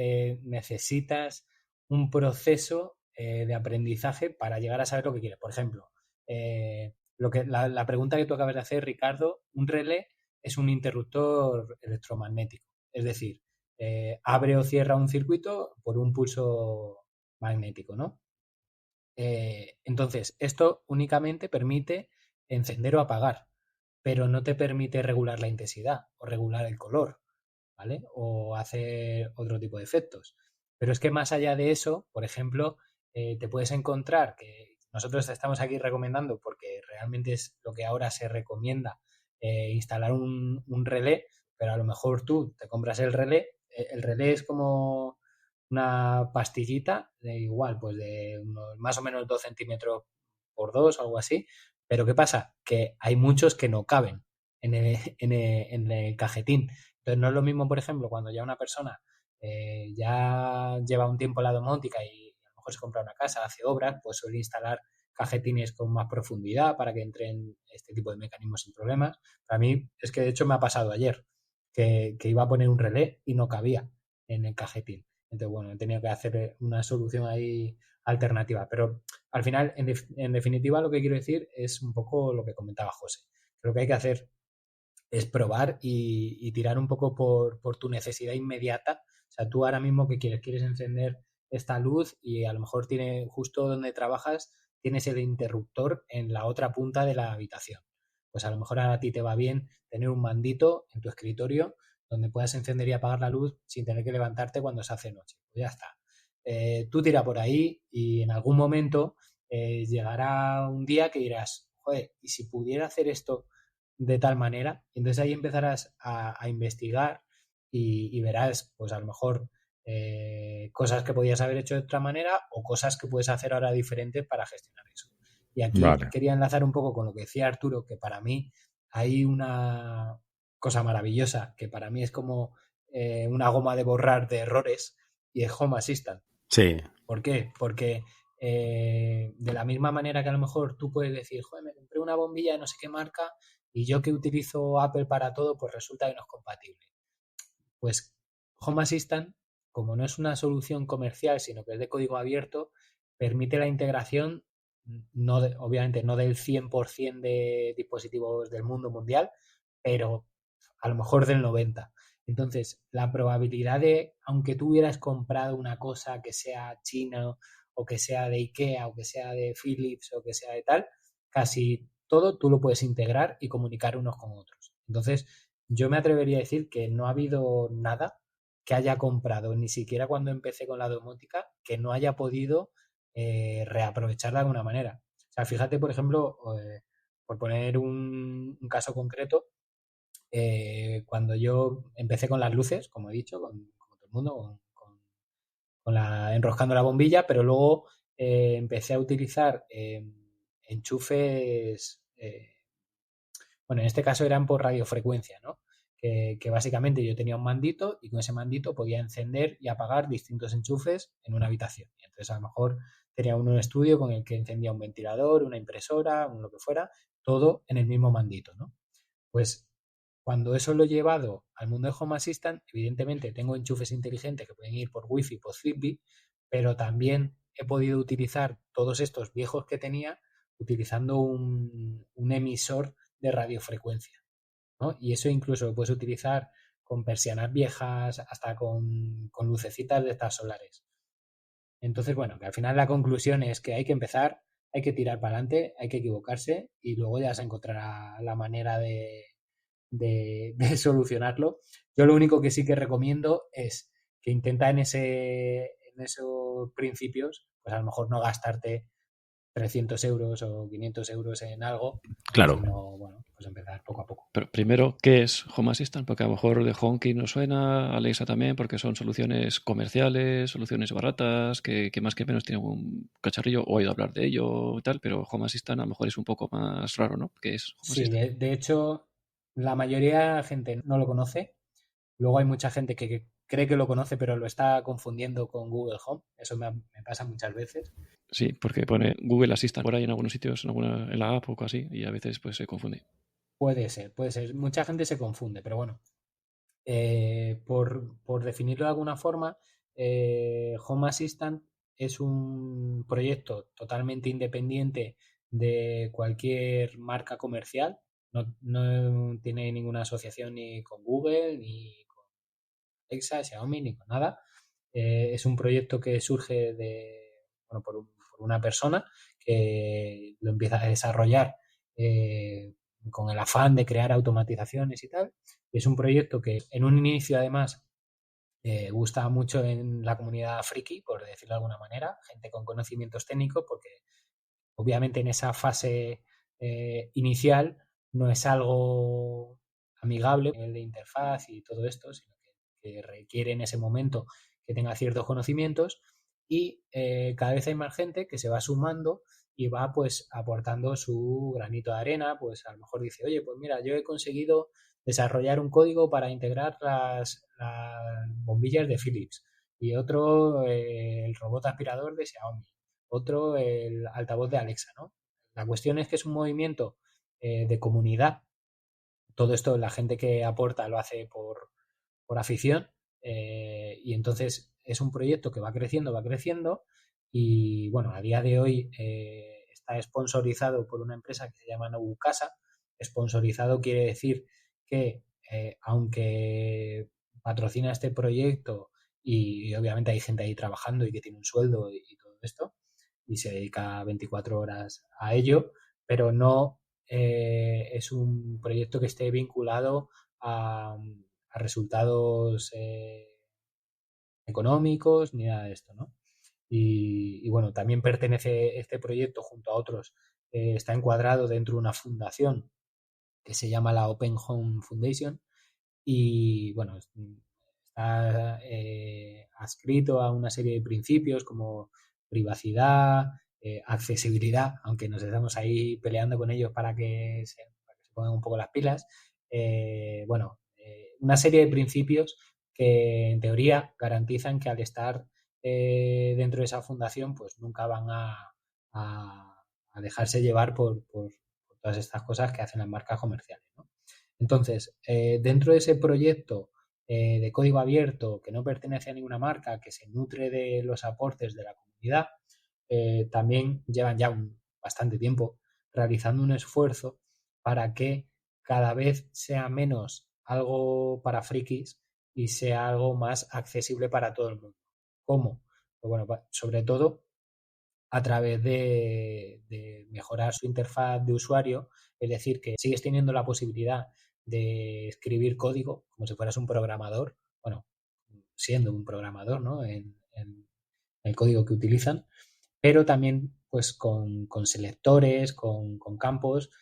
necesitas un proceso de aprendizaje para llegar a saber lo que quieres. Por ejemplo, la pregunta que tú acabas de hacer, Ricardo, un relé es un interruptor electromagnético. Es decir, abre o cierra un circuito por un pulso magnético, ¿no? Entonces, esto únicamente permite encender o apagar, pero no te permite regular la intensidad o regular el color, ¿vale? O hacer otro tipo de efectos. Pero es que más allá de eso, por ejemplo, te puedes encontrar que nosotros te estamos aquí recomendando, porque realmente es lo que ahora se recomienda, instalar un relé, pero a lo mejor tú te compras el relé es como una pastillita de igual, pues de unos más o menos 2 centímetros por 2 o algo así. Pero ¿qué pasa? Que hay muchos que no caben en el cajetín. Entonces no es lo mismo, por ejemplo, cuando ya una persona ya lleva un tiempo en la domótica y a lo mejor se compra una casa, hace obras, pues suele instalar cajetines con más profundidad para que entren este tipo de mecanismos sin problemas. Para mí es que de hecho me ha pasado ayer que iba a poner un relé y no cabía en el cajetín. Entonces, bueno, he tenido que hacer una solución ahí alternativa. Pero al final, en definitiva, lo que quiero decir es un poco lo que comentaba José. Lo que hay que hacer es probar y tirar un poco por tu necesidad inmediata. O sea, tú ahora mismo que quieres encender esta luz y a lo mejor tiene justo donde trabajas, tienes el interruptor en la otra punta de la habitación. Pues a lo mejor a ti te va bien tener un mandito en tu escritorio donde puedas encender y apagar la luz sin tener que levantarte cuando se hace noche. Pues ya está. Tú tira por ahí y en algún momento llegará un día que dirás, joder, ¿y si pudiera hacer esto de tal manera? Y entonces ahí empezarás a investigar y verás, pues a lo mejor cosas que podías haber hecho de otra manera o cosas que puedes hacer ahora diferentes para gestionar eso. Y aquí Vale. quería enlazar un poco con lo que decía Arturo, que para mí hay una cosa maravillosa, que para mí es como una goma de borrar de errores, y es Home Assistant. Sí. ¿Por qué? Porque de la misma manera que a lo mejor tú puedes decir, joder, me compré una bombilla de no sé qué marca y yo que utilizo Apple para todo, pues resulta que no es compatible. Pues Home Assistant, como no es una solución comercial, sino que es de código abierto, permite la integración, obviamente no del 100% de dispositivos del mundo mundial, pero a lo mejor del 90%. Entonces, la probabilidad de, aunque tú hubieras comprado una cosa que sea china o que sea de IKEA o que sea de Philips o que sea de tal, casi todo tú lo puedes integrar y comunicar unos con otros. Entonces, yo me atrevería a decir que no ha habido nada que haya comprado, ni siquiera cuando empecé con la domótica, que no haya podido reaprovechar de alguna manera. O sea, fíjate, por ejemplo, por poner un caso concreto, cuando yo empecé con las luces, como he dicho, como todo el mundo, enroscando la bombilla, pero luego empecé a utilizar enchufes, bueno, en este caso eran por radiofrecuencia, ¿no? que básicamente yo tenía un mandito y con ese mandito podía encender y apagar distintos enchufes en una habitación. Y entonces a lo mejor tenía uno un estudio con el que encendía un ventilador, una impresora, lo que fuera, todo en el mismo mandito, ¿no? Pues cuando eso lo he llevado al mundo de Home Assistant, evidentemente tengo enchufes inteligentes que pueden ir por Wi-Fi, por Zigbee, pero también he podido utilizar todos estos viejos que tenía utilizando un emisor de radiofrecuencia, ¿no? Y eso incluso lo puedes utilizar con persianas viejas, hasta con lucecitas de estas solares. Entonces, bueno, que al final la conclusión es que hay que empezar, hay que tirar para adelante, hay que equivocarse y luego ya se encontrará la manera de solucionarlo. Yo lo único que sí que recomiendo es que intenta en esos principios, pues a lo mejor no gastarte 300 euros o 500 euros en algo, Claro. sino, bueno, pues empezar poco a poco. Pero primero, ¿qué es Home Assistant? Porque a lo mejor de HomeKit no suena, Alexa también, porque son soluciones comerciales, soluciones baratas, que más que menos tienen un cacharrillo, o he oído hablar de ello y tal, pero Home Assistant a lo mejor es un poco más raro, ¿no? ¿Qué es Home Sí, Assistant? de hecho, la mayoría de gente no lo conoce. Luego hay mucha gente que cree que lo conoce, pero lo está confundiendo con Google Home. Eso me pasa muchas veces. Sí, porque pone Google Assistant por ahí en algunos sitios, en la app o algo así, y a veces pues se confunde. Puede ser, puede ser. Mucha gente se confunde, pero bueno, por definirlo de alguna forma, Home Assistant es un proyecto totalmente independiente de cualquier marca comercial. No tiene ninguna asociación ni con Google, ni con Alexa, Xiaomi, ni con nada. Es un proyecto que surge por una persona que lo empieza a desarrollar con el afán de crear automatizaciones y tal. Es un proyecto que en un inicio además gusta mucho en la comunidad friki, por decirlo de alguna manera, gente con conocimientos técnicos, porque obviamente en esa fase inicial no es algo amigable de interfaz y todo esto, sino que requiere en ese momento que tenga ciertos conocimientos y cada vez hay más gente que se va sumando y va pues aportando su granito de arena, pues a lo mejor dice, oye, pues mira, yo he conseguido desarrollar un código para integrar las bombillas de Philips y otro el robot aspirador de Xiaomi, otro el altavoz de Alexa, ¿no? La cuestión es que es un movimiento de comunidad. Todo esto la gente que aporta lo hace por afición y entonces es un proyecto que va creciendo y bueno, a día de hoy está sponsorizado por una empresa que se llama Nobu Casa. Sponsorizado quiere decir que aunque patrocina este proyecto y obviamente hay gente ahí trabajando y que tiene un sueldo y todo esto y se dedica 24 horas a ello, pero no es un proyecto que esté vinculado a resultados económicos ni nada de esto, ¿no? Y bueno, también pertenece este proyecto junto a otros, está encuadrado dentro de una fundación que se llama la Open Home Foundation y bueno, está adscrito a una serie de principios como privacidad, accesibilidad, aunque nos estamos ahí peleando con ellos para que se pongan un poco las pilas. Una serie de principios que en teoría garantizan que al estar dentro de esa fundación, pues nunca van a dejarse llevar por todas estas cosas que hacen las marcas comerciales, ¿no? Entonces, dentro de ese proyecto de código abierto que no pertenece a ninguna marca, que se nutre de los aportes de la comunidad, también llevan ya bastante tiempo realizando un esfuerzo para que cada vez sea menos algo para frikis y sea algo más accesible para todo el mundo. ¿Cómo? Pues bueno, sobre todo a través de mejorar su interfaz de usuario, es decir, que sigues teniendo la posibilidad de escribir código como si fueras un programador, bueno, siendo un programador, ¿no? En el código que utilizan, pero también pues con selectores, con campos,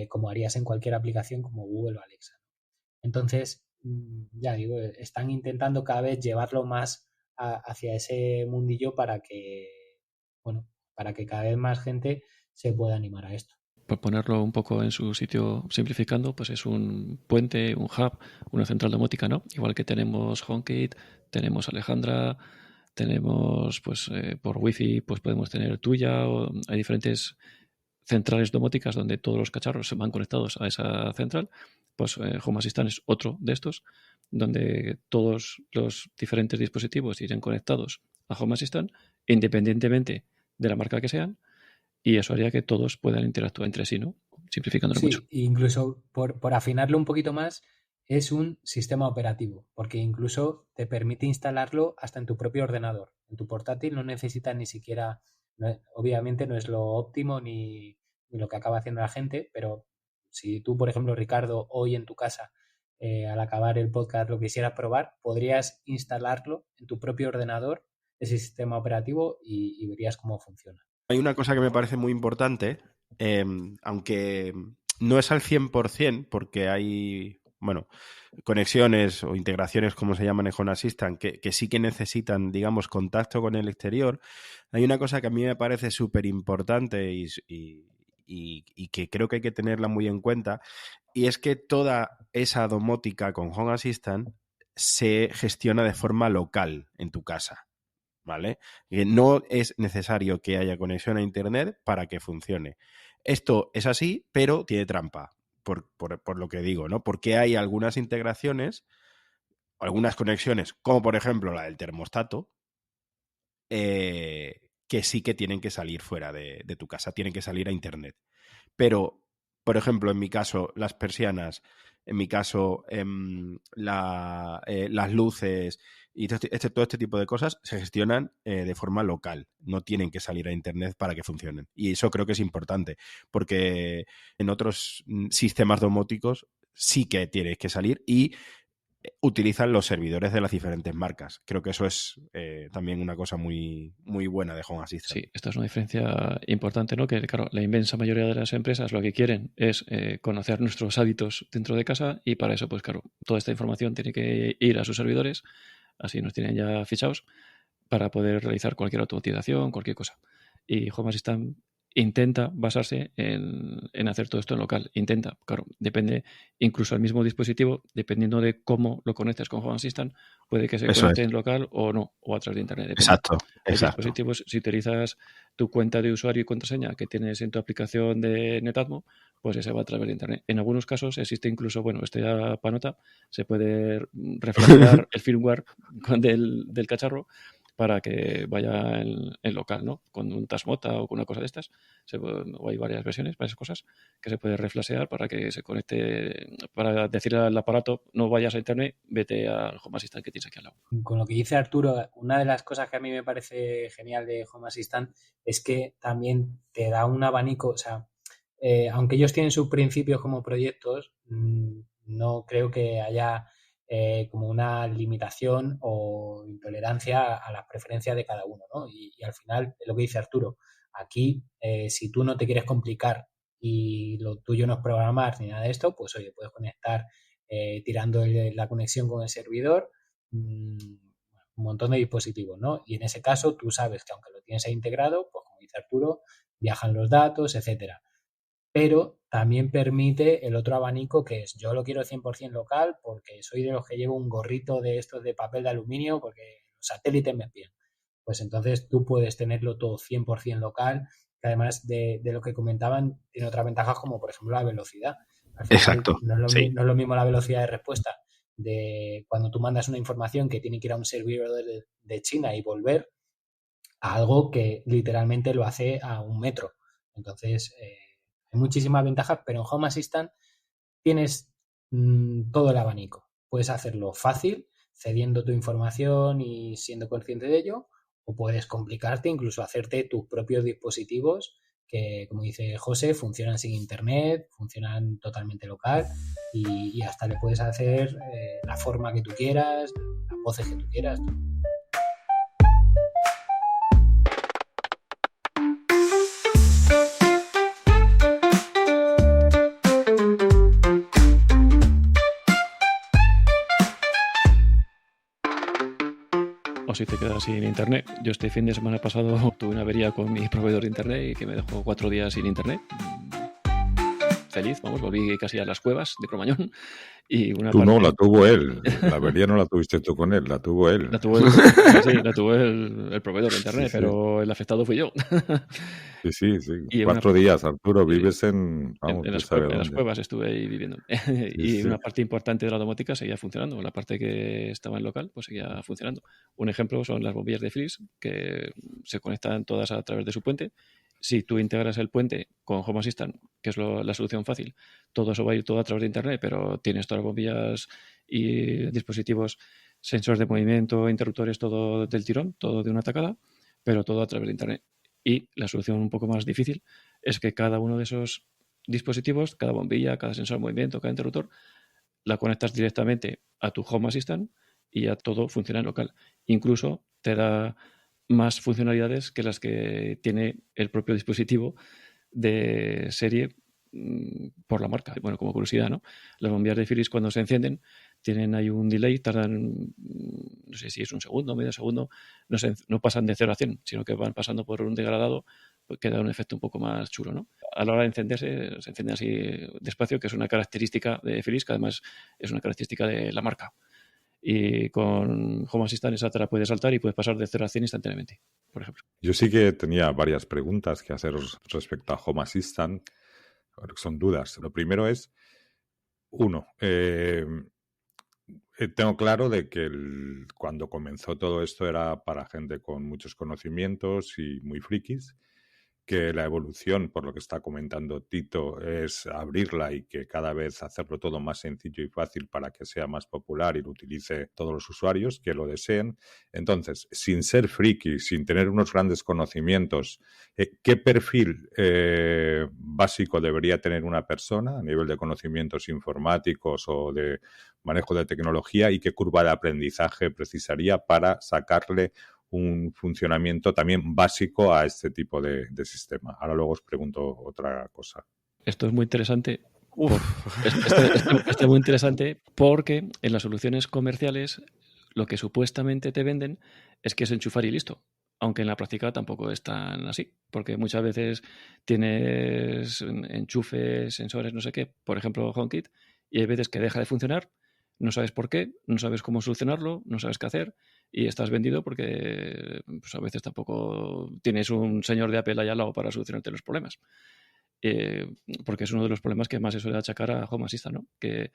como harías en cualquier aplicación como Google o Alexa. Entonces, ya digo, están intentando cada vez llevarlo más hacia ese mundillo para que, bueno, para que cada vez más gente se pueda animar a esto. por ponerlo un poco en su sitio, simplificando, pues es un puente, un hub, una central domótica, ¿no? Igual que tenemos HomeKit, tenemos Alejandra, tenemos pues por Wi-Fi pues podemos tener tuya, o hay diferentes centrales domóticas donde todos los cacharros se van conectados a esa central. Pues Home Assistant es otro de estos, donde todos los diferentes dispositivos irán conectados a Home Assistant, independientemente de la marca que sean, y eso haría que todos puedan interactuar entre sí, ¿no? Simplificándolo mucho. Sí, incluso por afinarlo un poquito más, es un sistema operativo, porque incluso te permite instalarlo hasta en tu propio ordenador. En tu portátil no necesitas ni siquiera, obviamente no es lo óptimo ni lo que acaba haciendo la gente, pero si tú, por ejemplo, Ricardo, hoy en tu casa, al acabar el podcast, lo quisieras probar, podrías instalarlo en tu propio ordenador, ese sistema operativo, y verías cómo funciona. Hay una cosa que me parece muy importante, aunque no es al 100%, porque hay, bueno, conexiones o integraciones, como se llaman en Home Assistant, que sí que necesitan, digamos, contacto con el exterior. Hay una cosa que a mí me parece súper importante y que creo que hay que tenerla muy en cuenta, y es que toda esa domótica con Home Assistant se gestiona de forma local en tu casa. ¿Vale? No es necesario que haya conexión a Internet para que funcione. Esto es así, pero tiene trampa, por lo que digo, ¿no? Porque hay algunas integraciones, algunas conexiones, como por ejemplo la del termostato, que sí que tienen que salir fuera de tu casa, tienen que salir a Internet. Pero, por ejemplo, en mi caso, las persianas, en mi caso, las luces y todo este tipo de cosas se gestionan de forma local. No tienen que salir a Internet para que funcionen. Y eso creo que es importante, porque en otros sistemas domóticos sí que tienes que salir y utilizan los servidores de las diferentes marcas. Creo que eso es también una cosa muy, muy buena de Home Assistant. Sí, esta es una diferencia importante, ¿no? Que, claro, la inmensa mayoría de las empresas lo que quieren es conocer nuestros hábitos dentro de casa, y para eso, pues claro, toda esta información tiene que ir a sus servidores, así nos tienen ya fichados, para poder realizar cualquier automatización, cualquier cosa. Y Home Assistant intenta basarse en hacer todo esto en local. Intenta, claro, depende, incluso al mismo dispositivo, dependiendo de cómo lo conectes con Home Assistant, puede que se conecte en local o no, o a través de Internet. Depende. Exacto. Hay dispositivos, si utilizas tu cuenta de usuario y contraseña que tienes en tu aplicación de Netatmo, pues ese va a través de Internet. En algunos casos existe incluso, bueno, esto ya para nota, se puede reflejar el firmware del cacharro para que vaya en local, ¿no? Con un Tasmota o con una cosa de estas. O hay varias versiones, varias cosas que se puede reflashear para que se conecte, para decirle al aparato, no vayas a Internet, vete al Home Assistant que tienes aquí al lado. Con lo que dice Arturo, una de las cosas que a mí me parece genial de Home Assistant es que también te da un abanico, o sea, aunque ellos tienen sus principios como proyectos, no creo que haya como una limitación o intolerancia a las preferencias de cada uno, ¿no? Y al final, es lo que dice Arturo, aquí, si tú no te quieres complicar y lo tuyo no es programar ni nada de esto, pues oye, puedes conectar tirando la conexión con el servidor, un montón de dispositivos, ¿no? Y en ese caso, tú sabes que aunque lo tienes ahí integrado, pues como dice Arturo, viajan los datos, etcétera. Pero también permite el otro abanico, que es yo lo quiero 100% local porque soy de los que llevo un gorrito de estos de papel de aluminio porque los satélites me espían. Pues entonces tú puedes tenerlo todo 100% local, que además de lo que comentaban, tiene otras ventajas como por ejemplo la velocidad. Al final, Exacto. No es Sí. lo mismo la velocidad de respuesta de cuando tú mandas una información que tiene que ir a un servidor de China y volver, a algo que literalmente lo hace a 1 metro. Entonces, hay muchísimas ventajas, pero en Home Assistant tienes todo el abanico. Puedes hacerlo fácil, cediendo tu información y siendo consciente de ello, o puedes complicarte, incluso hacerte tus propios dispositivos que, como dice José, funcionan sin Internet, funcionan totalmente local y hasta le puedes hacer la forma que tú quieras, las voces que tú quieras. O si te quedas sin Internet. Yo este fin de semana pasado tuve una avería con mi proveedor de Internet y que me dejó 4 días sin Internet. feliz, vamos, volví casi a las cuevas de Cromañón. Y una Tú parte... no, la tuvo él. La avería no la tuviste tú con él, la tuvo él. La tuvo el proveedor de internet, Sí, sí. pero el afectado fui yo. Sí. Y 4 días, Arturo, sí, vives vamos, en tú sabes las dónde. cuevas estuve ahí viviendo. Y Sí. una parte importante de la domótica seguía funcionando. La parte que estaba en local, pues seguía funcionando. Un ejemplo son las bombillas de Philips, que se conectan todas a través de su puente. Si tú integras el puente con Home Assistant, que es la solución fácil, todo eso va a ir todo a través de internet, pero tienes todas las bombillas y dispositivos, sensores de movimiento, interruptores, todo del tirón, todo de una tacada, pero todo a través de internet. Y la solución un poco más difícil es que cada uno de esos dispositivos, cada bombilla, cada sensor de movimiento, cada interruptor, la conectas directamente a tu Home Assistant y ya todo funciona en local. Incluso te da más funcionalidades que las que tiene el propio dispositivo de serie por la marca. Bueno, como curiosidad, ¿no? Las bombillas de Philips cuando se encienden tienen ahí un delay, tardan, no sé si es un segundo, medio segundo, no pasan de 0 a 100, sino que van pasando por un degradado, pues que da un efecto un poco más chulo, ¿no? A la hora de encenderse, se enciende así despacio, que es una característica de Philips, que además es una característica de la marca. Y con Home Assistant esa te la puedes saltar y puedes pasar de 0 a 100 instantáneamente, por ejemplo. Yo sí que tenía varias preguntas que haceros respecto a Home Assistant. Son dudas. Lo primero es, tengo claro de que cuando comenzó todo esto era para gente con muchos conocimientos y muy frikis, que la evolución, por lo que está comentando Tito, es abrirla y que cada vez hacerlo todo más sencillo y fácil para que sea más popular y lo utilice todos los usuarios que lo deseen. Entonces, sin ser friki, sin tener unos grandes conocimientos, ¿qué perfil básico debería tener una persona a nivel de conocimientos informáticos o de manejo de tecnología y qué curva de aprendizaje precisaría para sacarle un funcionamiento también básico a este tipo de sistema? Ahora luego os pregunto otra cosa. Esto es muy interesante. Esto es muy interesante porque en las soluciones comerciales lo que supuestamente te venden es que es enchufar y listo. Aunque en la práctica tampoco es tan así, porque muchas veces tienes enchufes, sensores, no sé qué, por ejemplo HomeKit, y hay veces que deja de funcionar, no sabes por qué, no sabes cómo solucionarlo, no sabes qué hacer, y estás vendido porque pues, a veces tampoco tienes un señor de Apple ahí al lado para solucionarte los problemas. Porque es uno de los problemas que más se suele achacar a Home Assistant, ¿no? Que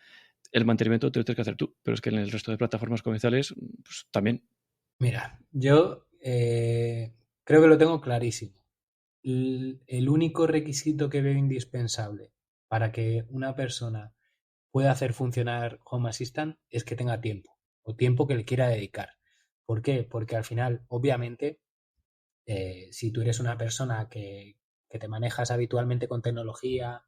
el mantenimiento te lo tienes que hacer tú, pero es que en el resto de plataformas comerciales pues, también. Mira, yo creo que lo tengo clarísimo. El único requisito que veo indispensable para que una persona pueda hacer funcionar Home Assistant es que tenga tiempo o tiempo que le quiera dedicar. ¿Por qué? Porque al final, obviamente, si tú eres una persona que te manejas habitualmente con tecnología,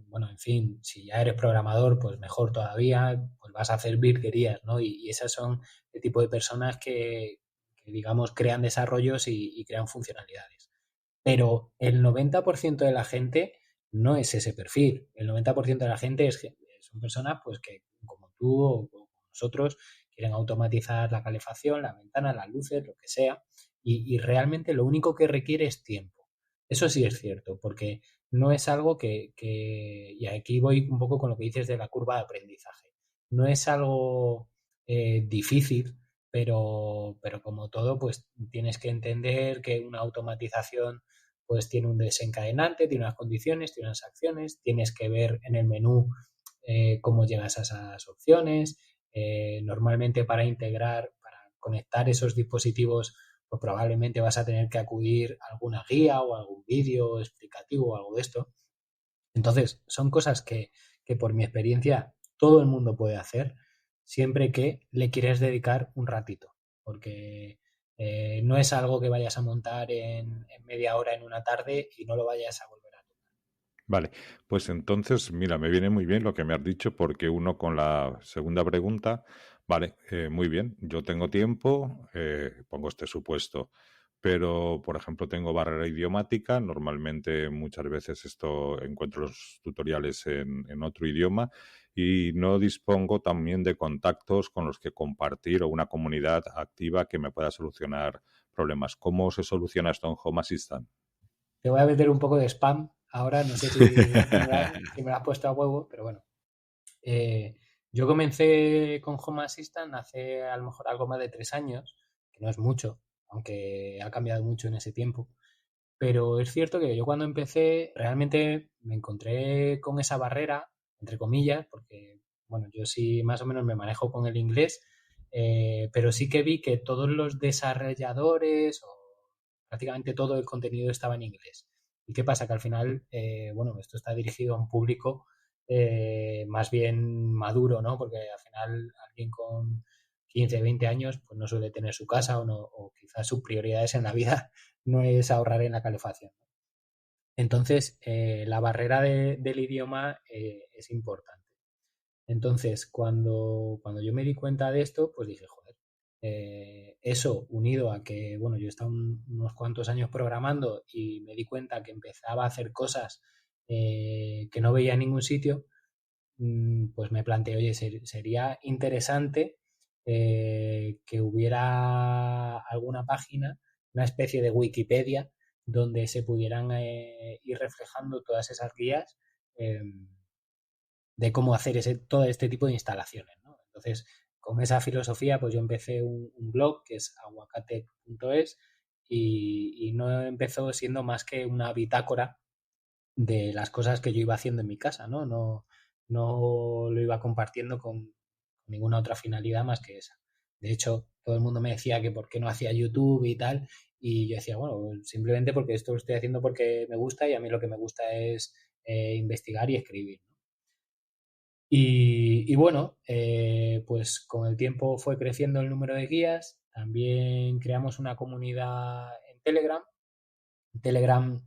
bueno, en fin, si ya eres programador, pues mejor todavía, pues vas a hacer virguerías, ¿no? Y esas son el tipo de personas que digamos, crean desarrollos y crean funcionalidades. Pero el 90% de la gente no es ese perfil. El 90% de la gente son personas pues que, como tú o como nosotros, quieren automatizar la calefacción, la ventana, las luces, lo que sea, y realmente lo único que requiere es tiempo. Eso sí es cierto, porque no es algo y aquí voy un poco con lo que dices de la curva de aprendizaje, no es algo difícil, pero como todo, pues tienes que entender que una automatización pues tiene un desencadenante, tiene unas condiciones, tiene unas acciones, tienes que ver en el menú cómo llegas a esas opciones. Normalmente para conectar esos dispositivos, pues probablemente vas a tener que acudir a alguna guía o algún vídeo explicativo o algo de esto. Entonces, son cosas que por mi experiencia todo el mundo puede hacer siempre que le quieres dedicar un ratito, porque no es algo que vayas a montar en media hora en una tarde y no lo vayas a volver a tocar. Vale, pues entonces, mira, me viene muy bien lo que me has dicho porque uno con la segunda pregunta, vale, muy bien, yo tengo tiempo, pongo este supuesto, pero, por ejemplo, tengo barrera idiomática, normalmente muchas veces encuentro los tutoriales en otro idioma y no dispongo también de contactos con los que compartir o una comunidad activa que me pueda solucionar problemas. ¿Cómo se soluciona esto en Home Assistant? Te voy a meter un poco de spam ahora no sé si me lo has puesto a huevo, pero bueno. Yo comencé con Home Assistant hace a lo mejor algo más de 3 años, que no es mucho, aunque ha cambiado mucho en ese tiempo. Pero es cierto que yo cuando empecé realmente me encontré con esa barrera, entre comillas, porque bueno, yo sí más o menos me manejo con el inglés, pero sí que vi que todos los desarrolladores o prácticamente todo el contenido estaba en inglés. ¿Y qué pasa? Que al final, bueno, esto está dirigido a un público más bien maduro, ¿no? Porque al final alguien con 15, 20 años pues no suele tener su casa o quizás sus prioridades en la vida no es ahorrar en la calefacción. Entonces, la barrera del idioma es importante. Entonces, cuando yo me di cuenta de esto, pues dije, joder, eso unido a que, bueno, yo he estado unos cuantos años programando y me di cuenta que empezaba a hacer cosas que no veía en ningún sitio, pues me planteé, oye, sería interesante que hubiera alguna página, una especie de Wikipedia, donde se pudieran ir reflejando todas esas guías de cómo hacer todo este tipo de instalaciones, ¿no? Entonces, con esa filosofía, pues yo empecé un blog que es aguacate.es y no empezó siendo más que una bitácora de las cosas que yo iba haciendo en mi casa, ¿no? No lo iba compartiendo con ninguna otra finalidad más que esa. De hecho, todo el mundo me decía que por qué no hacía YouTube y tal, y yo decía, bueno, simplemente porque esto lo estoy haciendo porque me gusta y a mí lo que me gusta es investigar y escribir, ¿no? Y bueno, pues con el tiempo fue creciendo el número de guías, también creamos una comunidad en Telegram. Telegram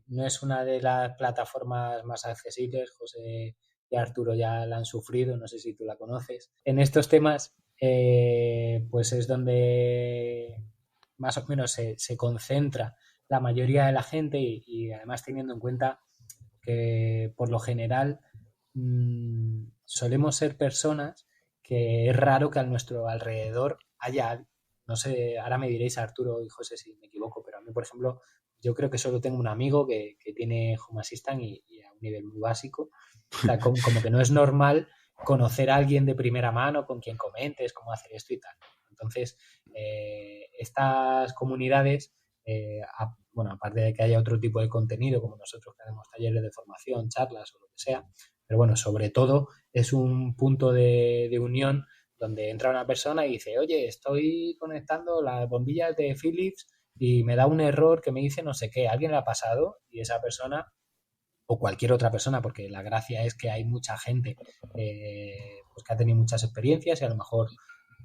no es una de las plataformas más accesibles. José y Arturo ya la han sufrido, no sé si tú la conoces. En estos temas, pues es donde más o menos se concentra la mayoría de la gente y además teniendo en cuenta que por lo general solemos ser personas que es raro que a nuestro alrededor haya, no sé, ahora me diréis Arturo y José si me equivoco, pero a mí, por ejemplo, yo creo que solo tengo un amigo que tiene Home Assistant y a un nivel muy básico. O sea, como que no es normal conocer a alguien de primera mano con quien comentes cómo hacer esto y tal. Entonces, estas comunidades, bueno, aparte de que haya otro tipo de contenido, como nosotros que hacemos talleres de formación, charlas o lo que sea, pero bueno, sobre todo es un punto de unión donde entra una persona y dice, oye, estoy conectando las bombillas de Philips y me da un error que me dice no sé qué, ¿a alguien le ha pasado? Y esa persona, o cualquier otra persona, porque la gracia es que hay mucha gente pues que ha tenido muchas experiencias y a lo mejor,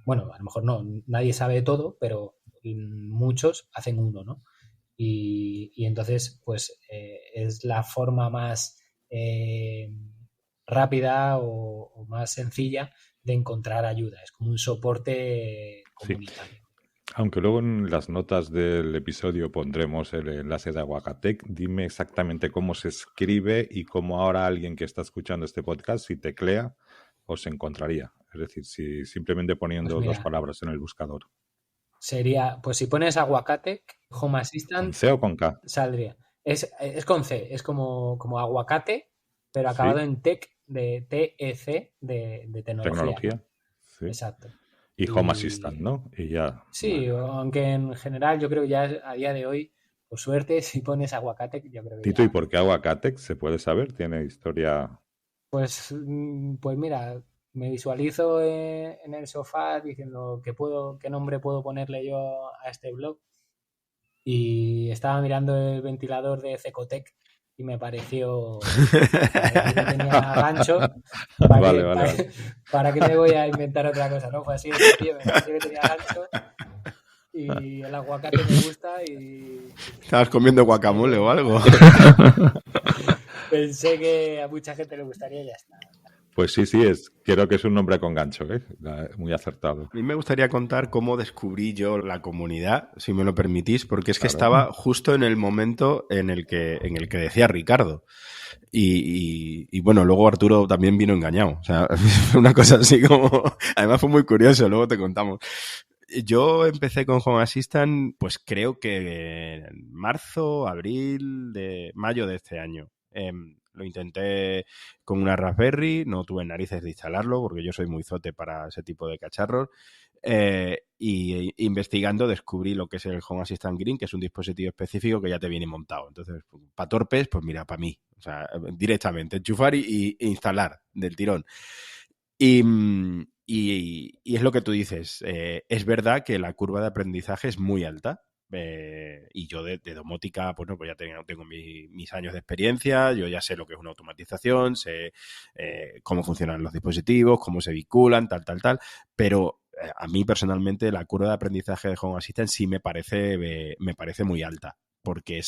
bueno, a lo mejor no, nadie sabe todo, pero muchos hacen uno, ¿no? Y entonces, pues es la forma más rápida o más sencilla de encontrar ayuda. Es como un soporte comunitario. Sí. Aunque luego en las notas del episodio pondremos el enlace de Aguacatec, dime exactamente cómo se escribe y cómo ahora alguien que está escuchando este podcast, si teclea, os encontraría. Es decir, si simplemente poniendo Pues mira, 2 palabras en el buscador. Sería, pues si pones Aguacatec, Home Assistant, ¿Con C o con K? saldría. Es con C, es como aguacate, pero acabado ¿Sí? en tech, de TEC, de tecnología. Tecnología. Sí. Exacto. Y Home Assistant, ¿no? Y ya. Sí, vale. aunque en general yo creo que ya a día de hoy, por suerte, si pones Aguacatec, yo creo que Tito, ya... ¿y por qué Aguacatec? ¿Se puede saber? ¿Tiene historia? Pues mira, me visualizo en el sofá diciendo qué nombre puedo ponerle yo a este blog. Y estaba mirando el ventilador de Cecotec y me pareció que tenía gancho. ¿Para qué me voy a inventar otra cosa? ¿No? Fue así de sencillo, me pareció que tenía gancho y el aguacate me gusta y... ¿Estabas comiendo guacamole o algo? Pensé que a mucha gente le gustaría y ya está. Pues sí, creo que es un nombre con gancho, ¿eh? Muy acertado. A mí me gustaría contar cómo descubrí yo la comunidad, si me lo permitís, porque es que estaba justo en el momento en el que decía Ricardo. Y bueno, luego Arturo también vino engañado. O sea, fue una cosa así como... Además fue muy curioso, luego te contamos. Yo empecé con Home Assistant, pues creo que en marzo, mayo de este año. Lo intenté con una Raspberry, no tuve narices de instalarlo porque yo soy muy zote para ese tipo de cacharros. Y investigando descubrí lo que es el Home Assistant Green, que es un dispositivo específico que ya te viene montado. Entonces, para torpes, pues mira, para mí. O sea, directamente enchufar y instalar del tirón. Y es lo que tú dices. Es verdad que la curva de aprendizaje es muy alta. Y yo de domótica, pues no, pues ya tengo mis años de experiencia, yo ya sé lo que es una automatización, sé cómo funcionan los dispositivos, cómo se vinculan, tal, pero a mí personalmente la curva de aprendizaje de Home Assistant sí me parece muy alta, porque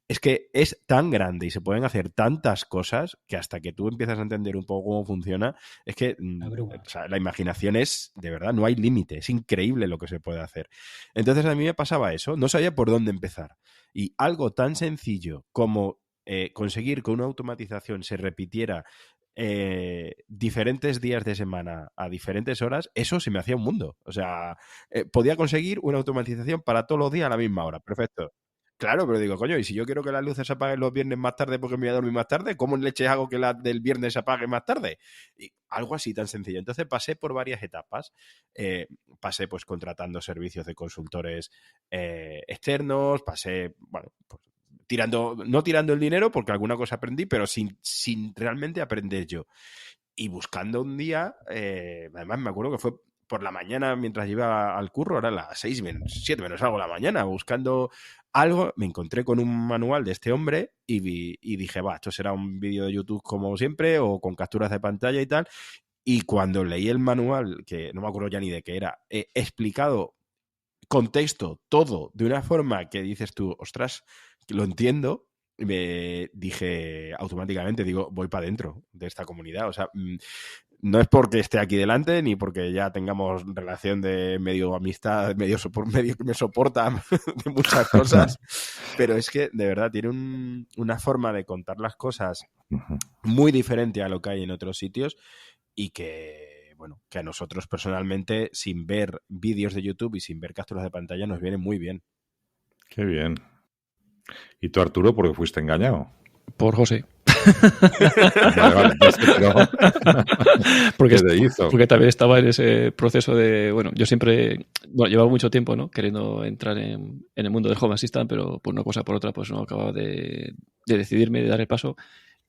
es que es tan grande y se pueden hacer tantas cosas que hasta que tú empiezas a entender un poco cómo funciona, es que o sea, la imaginación es, de verdad, no hay límite, es increíble lo que se puede hacer. Entonces a mí me pasaba eso, no sabía por dónde empezar. Y algo tan sencillo como conseguir que una automatización se repitiera diferentes días de semana a diferentes horas, eso se me hacía un mundo. O sea, podía conseguir una automatización para todos los días a la misma hora, perfecto. Claro, pero digo, coño, y si yo quiero que las luces se apaguen los viernes más tarde porque me voy a dormir más tarde, ¿cómo en leche hago que las del viernes se apaguen más tarde? Y algo así tan sencillo. Entonces pasé por varias etapas. Pasé pues contratando servicios de consultores externos, pasé, bueno, pues no tirando el dinero porque alguna cosa aprendí, pero sin realmente aprender yo. Y buscando un día, además me acuerdo que fue por la mañana mientras iba al curro, era las 7 menos algo de la mañana, buscando algo, me encontré con un manual de este hombre y dije, va, esto será un vídeo de YouTube como siempre o con capturas de pantalla y tal. Y cuando leí el manual, que no me acuerdo ya ni de qué era, explicado contexto, todo, de una forma que dices tú, ostras, lo entiendo, me dije automáticamente, digo, voy para adentro de esta comunidad. O sea, no es porque esté aquí delante ni porque ya tengamos relación de medio amistad, medio que me soporta de muchas cosas, pero es que de verdad tiene una forma de contar las cosas muy diferente a lo que hay en otros sitios y que, bueno, que a nosotros personalmente, sin ver vídeos de YouTube y sin ver capturas de pantalla, nos viene muy bien. Qué bien. ¿Y tú, Arturo, por qué fuiste engañado? Por José. Vale, porque, ¿qué te hizo? porque también estaba en ese proceso de, bueno, yo siempre, bueno, llevaba mucho tiempo, ¿no? Queriendo entrar en el mundo del Home Assistant, pero por una cosa o por otra, pues no acababa de decidirme, de dar el paso.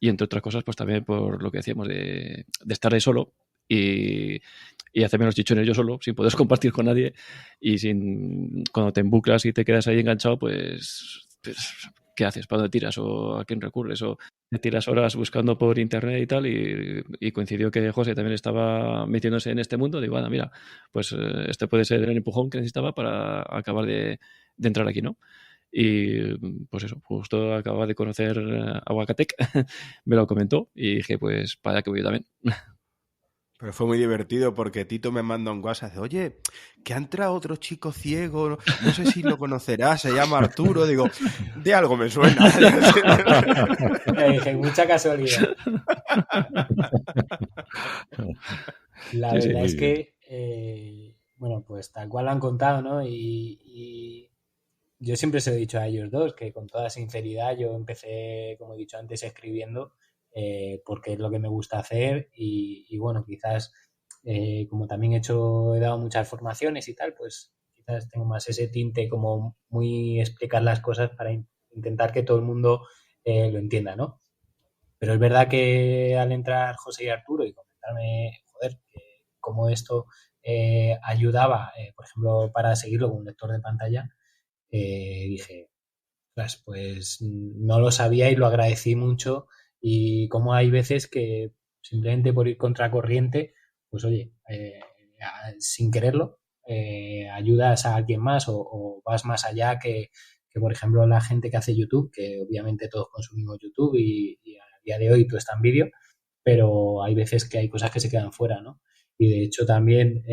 Y entre otras cosas, pues también por lo que decíamos de estar ahí solo y hacerme los chichones yo solo, sin poder compartir con nadie y cuando te embuclas y te quedas ahí enganchado, pues ¿qué haces? ¿Para dónde tiras? ¿O a quién recurres? ¿O te tiras horas buscando por internet y tal? Y coincidió que José también estaba metiéndose en este mundo. Digo, mira, pues este puede ser el empujón que necesitaba para acabar de entrar aquí, ¿no? Y pues eso, justo acababa de conocer Aguacatec, me lo comentó y dije, pues para allá que voy yo también. Pero fue muy divertido porque Tito me manda un WhatsApp de, oye, que ha entrado otro chico ciego, no sé si lo conocerás, se llama Arturo. Digo, de algo me suena. Le dije, mucha casualidad. La Sí, sí, verdad muy es bien. que, bueno, pues tal cual lo han contado, ¿no? Y yo siempre se lo he dicho a ellos dos, que con toda sinceridad yo empecé, como he dicho antes, escribiendo porque es lo que me gusta hacer y bueno, quizás como también he dado muchas formaciones y tal, pues quizás tengo más ese tinte como muy explicar las cosas para intentar que todo el mundo lo entienda, ¿no? Pero es verdad que al entrar José y Arturo y comentarme, joder, cómo esto ayudaba, por ejemplo, para seguirlo con un lector de pantalla, dije, pues no lo sabía y lo agradecí mucho y como hay veces que simplemente por ir contracorriente, pues oye, sin quererlo, ayudas a alguien más o vas más allá que, por ejemplo, la gente que hace YouTube, que obviamente todos consumimos YouTube y a día de hoy todo está en vídeo, pero hay veces que hay cosas que se quedan fuera, ¿no? Y de hecho también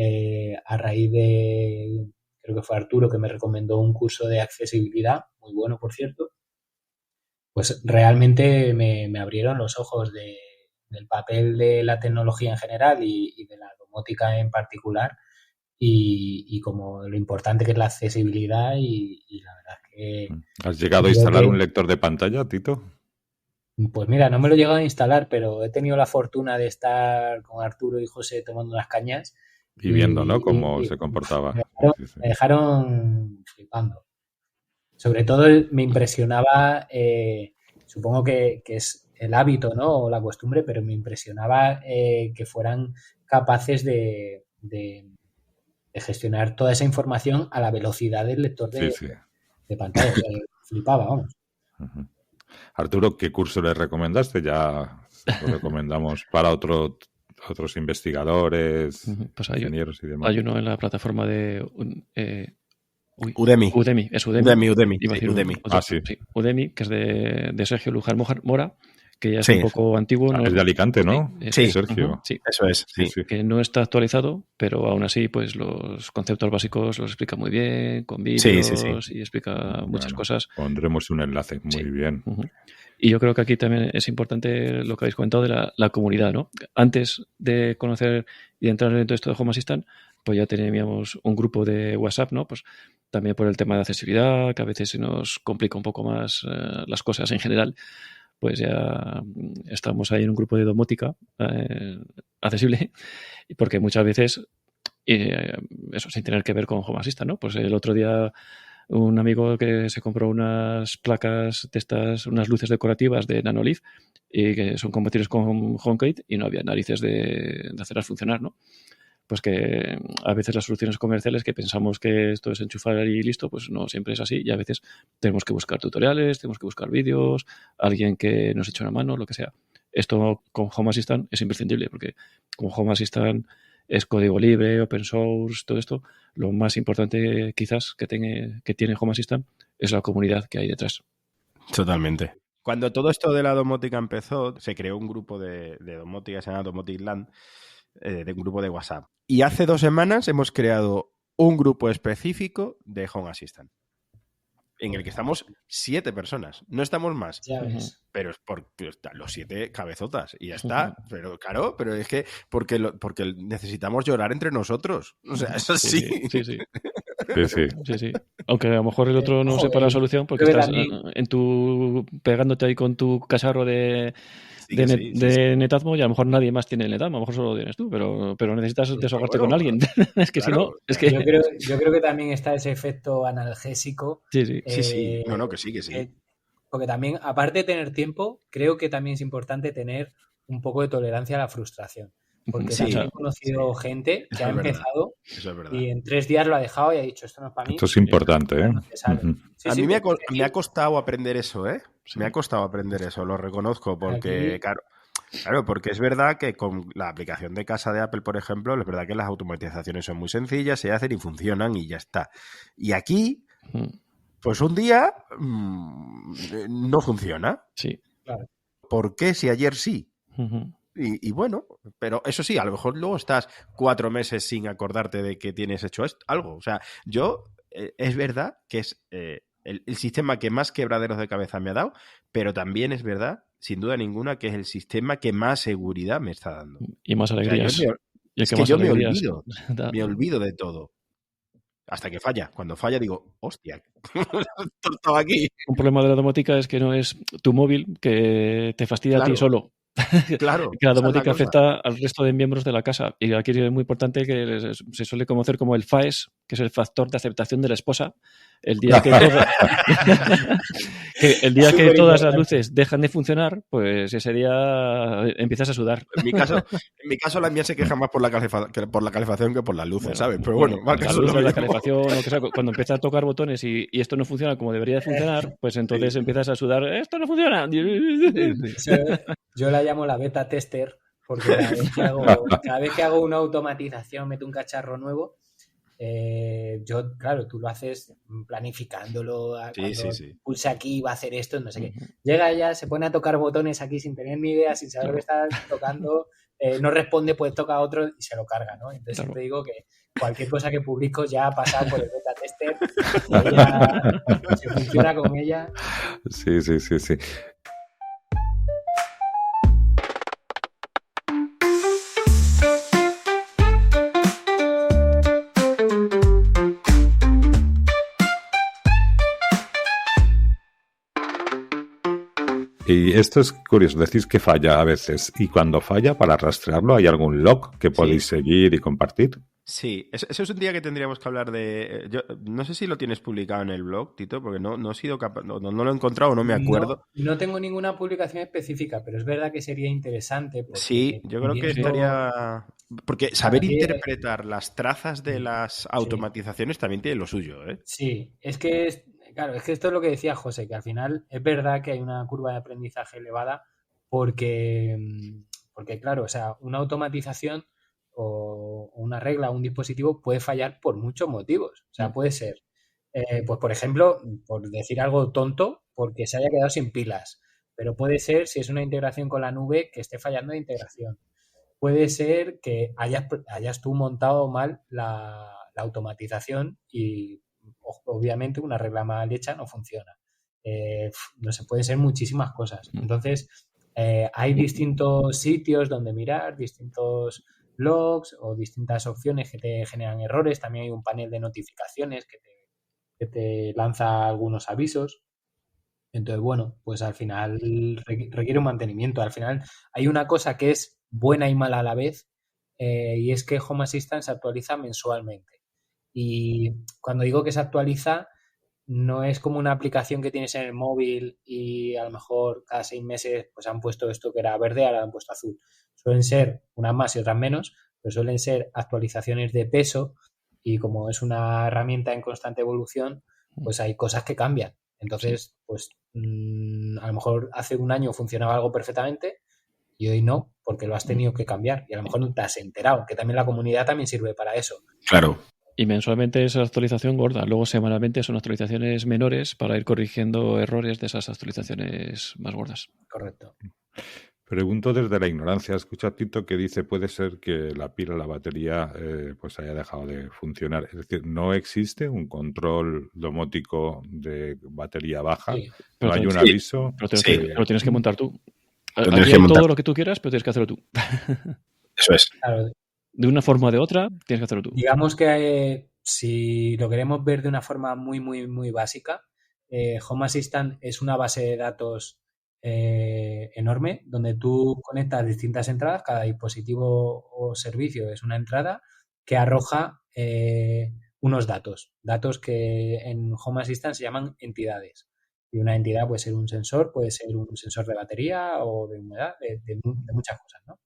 a raíz de, creo que fue Arturo que me recomendó un curso de accesibilidad, muy bueno por cierto, pues realmente me abrieron los ojos del papel de la tecnología en general y de la domótica en particular y como lo importante que es la accesibilidad y la verdad es que... ¿Has llegado a instalar un lector de pantalla, Tito? Pues mira, no me lo he llegado a instalar, pero he tenido la fortuna de estar con Arturo y José tomando unas cañas. Y viendo, ¿no? Cómo se comportaba. Me dejaron flipando. Sobre todo me impresionaba, supongo que es el hábito, ¿no? O la costumbre, pero me impresionaba que fueran capaces de gestionar toda esa información a la velocidad del lector de pantalla. O sea, flipaba, vamos. Uh-huh. Arturo, ¿qué curso le recomendaste? Ya lo recomendamos para otros investigadores, pues ingenieros y demás. Hay uno en la plataforma de Udemy. Es Udemy. Udemy. Sí. Udemy, que es de Sergio Luján Mora, que ya es un poco antiguo. Es de Alicante, ¿no? Sí, Sergio. Sí, eso es. Sí. Que no está actualizado, pero aún así, pues los conceptos básicos los explica muy bien, con vídeos y explica muchas cosas. Pondremos un enlace, muy bien. Uh-huh. Y yo creo que aquí también es importante lo que habéis comentado de la comunidad, ¿no? Antes de conocer y de entrar en todo esto de Home Assistant, pues ya teníamos un grupo de WhatsApp, ¿no? Pues también por el tema de accesibilidad, que a veces se nos complica un poco más las cosas en general, pues ya estamos ahí en un grupo de domótica accesible, porque muchas veces, eso sin tener que ver con Home Assistant, ¿no? Pues el otro día un amigo que se compró unas placas de estas, unas luces decorativas de Nanolive y que son compatibles con HomeKit y no había narices de hacerlas funcionar, ¿no? Pues que a veces las soluciones comerciales que pensamos que esto es enchufar y listo, pues no siempre es así y a veces tenemos que buscar tutoriales, tenemos que buscar vídeos, alguien que nos eche una mano, lo que sea. Esto con Home Assistant es imprescindible porque con Home Assistant es código libre, open source, todo esto. Lo más importante quizás que tiene Home Assistant es la comunidad que hay detrás. Totalmente. Cuando todo esto de la domótica empezó, se creó un grupo de domótica que se llama Domotic Land, de un grupo de WhatsApp. Y hace 2 semanas hemos creado un grupo específico de Home Assistant, en el que estamos 7 personas. No estamos más. Ya ves. Pero es porque los 7 cabezotas y ya está. Pero claro, pero es que porque necesitamos llorar entre nosotros. O sea, eso sí. Sí. Aunque a lo mejor el otro no sepa la solución porque estás pegándote ahí con tu cacharro de Netatmo y a lo mejor nadie más tiene el Netatmo, a lo mejor solo lo tienes tú, pero necesitas desahogarte con alguien. Es que claro, si no, es que... Yo creo que también está ese efecto analgésico. Sí. No, que sí. Porque también, aparte de tener tiempo, creo que también es importante tener un poco de tolerancia a la frustración. Porque también he conocido gente que ha empezado y en 3 días lo ha dejado y ha dicho, esto no es para mí. Esto es importante, ¿eh? A mí me ha costado aprender eso, ¿eh? Sí. Me ha costado aprender eso, lo reconozco, porque claro, porque es verdad que con la aplicación de casa de Apple, por ejemplo, es verdad que las automatizaciones son muy sencillas, se hacen y funcionan y ya está. Y aquí, pues un día no funciona. Sí. Claro. ¿Por qué si ayer sí? Y bueno, pero eso sí, a lo mejor luego estás 4 meses sin acordarte de que tienes hecho algo. O sea, es verdad que es el sistema que más quebraderos de cabeza me ha dado, pero también es verdad, sin duda ninguna, que es el sistema que más seguridad me está dando. Y más alegrías. O sea, yo me olvido de todo. Hasta que falla. Cuando falla digo, hostia, estaba aquí. Un problema de la domótica es que no es tu móvil que te fastidia a ti solo. Claro. Que la domótica afecta al resto de miembros de la casa. Y aquí es muy importante que se suele conocer como el FAES, que es el factor de aceptación de la esposa. El día que todas las luces dejan de funcionar, pues ese día empiezas a sudar. En mi caso la mía se queja más por la calefacción que por las luces, ¿sabes? Pero bueno, la calefacción, o sea, cuando empiezas a tocar botones y esto no funciona como debería de funcionar, pues entonces empiezas a sudar. ¡Esto no funciona! Yo la llamo la beta tester, porque cada vez que hago una automatización, meto un cacharro nuevo, claro, tú lo haces planificándolo, pulsa aquí, va a hacer esto, no sé qué. Llega ella, se pone a tocar botones aquí sin tener ni idea, sin saber lo que está tocando, no responde, pues toca otro y se lo carga, ¿no? Entonces siempre digo que cualquier cosa que publico ya ha pasado por el beta tester, se funciona con ella. Sí. Y esto es curioso, decís que falla a veces. Y cuando falla, para rastrearlo, ¿hay algún log que podéis seguir y compartir? Sí, eso es un día que tendríamos que hablar de... Yo no sé si lo tienes publicado en el blog, Tito, porque no he sido capaz, no lo he encontrado, no me acuerdo. No tengo ninguna publicación específica, pero es verdad que sería interesante porque Sí, yo creo que estaría... Porque saber interpretar las trazas de las automatizaciones también tiene lo suyo, ¿eh? Sí, claro, es que esto es lo que decía José, que al final es verdad que hay una curva de aprendizaje elevada porque claro, o sea, una automatización o una regla o un dispositivo puede fallar por muchos motivos. O sea, puede ser, pues por ejemplo, por decir algo tonto, porque se haya quedado sin pilas. Pero puede ser, si es una integración con la nube, que esté fallando de integración. Puede ser que hayas tú montado mal la automatización y obviamente una regla mal hecha no funciona. No sé, pueden ser muchísimas cosas. Entonces, hay distintos sitios donde mirar, distintos logs o distintas opciones que te generan errores. También hay un panel de notificaciones que te lanza algunos avisos. Entonces, bueno, pues al final requiere un mantenimiento. Al final hay una cosa que es buena y mala a la vez, y es que Home Assistant se actualiza mensualmente. Y cuando digo que se actualiza, no es como una aplicación que tienes en el móvil y a lo mejor cada 6 meses pues han puesto esto que era verde, ahora han puesto azul. Suelen ser unas más y otras menos, pero suelen ser actualizaciones de peso y como es una herramienta en constante evolución, pues hay cosas que cambian. Entonces, pues a lo mejor hace un año funcionaba algo perfectamente y hoy no, porque lo has tenido que cambiar y a lo mejor no te has enterado, que también la comunidad también sirve para eso. Claro. Y mensualmente es actualización gorda. Luego semanalmente son actualizaciones menores para ir corrigiendo errores de esas actualizaciones más gordas. Correcto. Pregunto desde la ignorancia. Escucha a Tito que dice puede ser que la pila, la batería, pues haya dejado de funcionar. Es decir, no existe un control domótico de batería baja. Sí. No hay un aviso. Pero lo tienes que montar tú. tienes Aquí que hay montar. todo lo que tú quieras, pero tienes que hacerlo tú. Eso es. Claro, De una forma o de otra, tienes que hacerlo tú. digamos que si lo queremos ver de una forma muy, muy, muy básica, Home Assistant es una base de datos enorme donde tú conectas distintas entradas, cada dispositivo o servicio es una entrada que arroja unos datos que en Home Assistant se llaman entidades. Y una entidad puede ser un sensor de batería o de humedad, de muchas cosas, ¿no?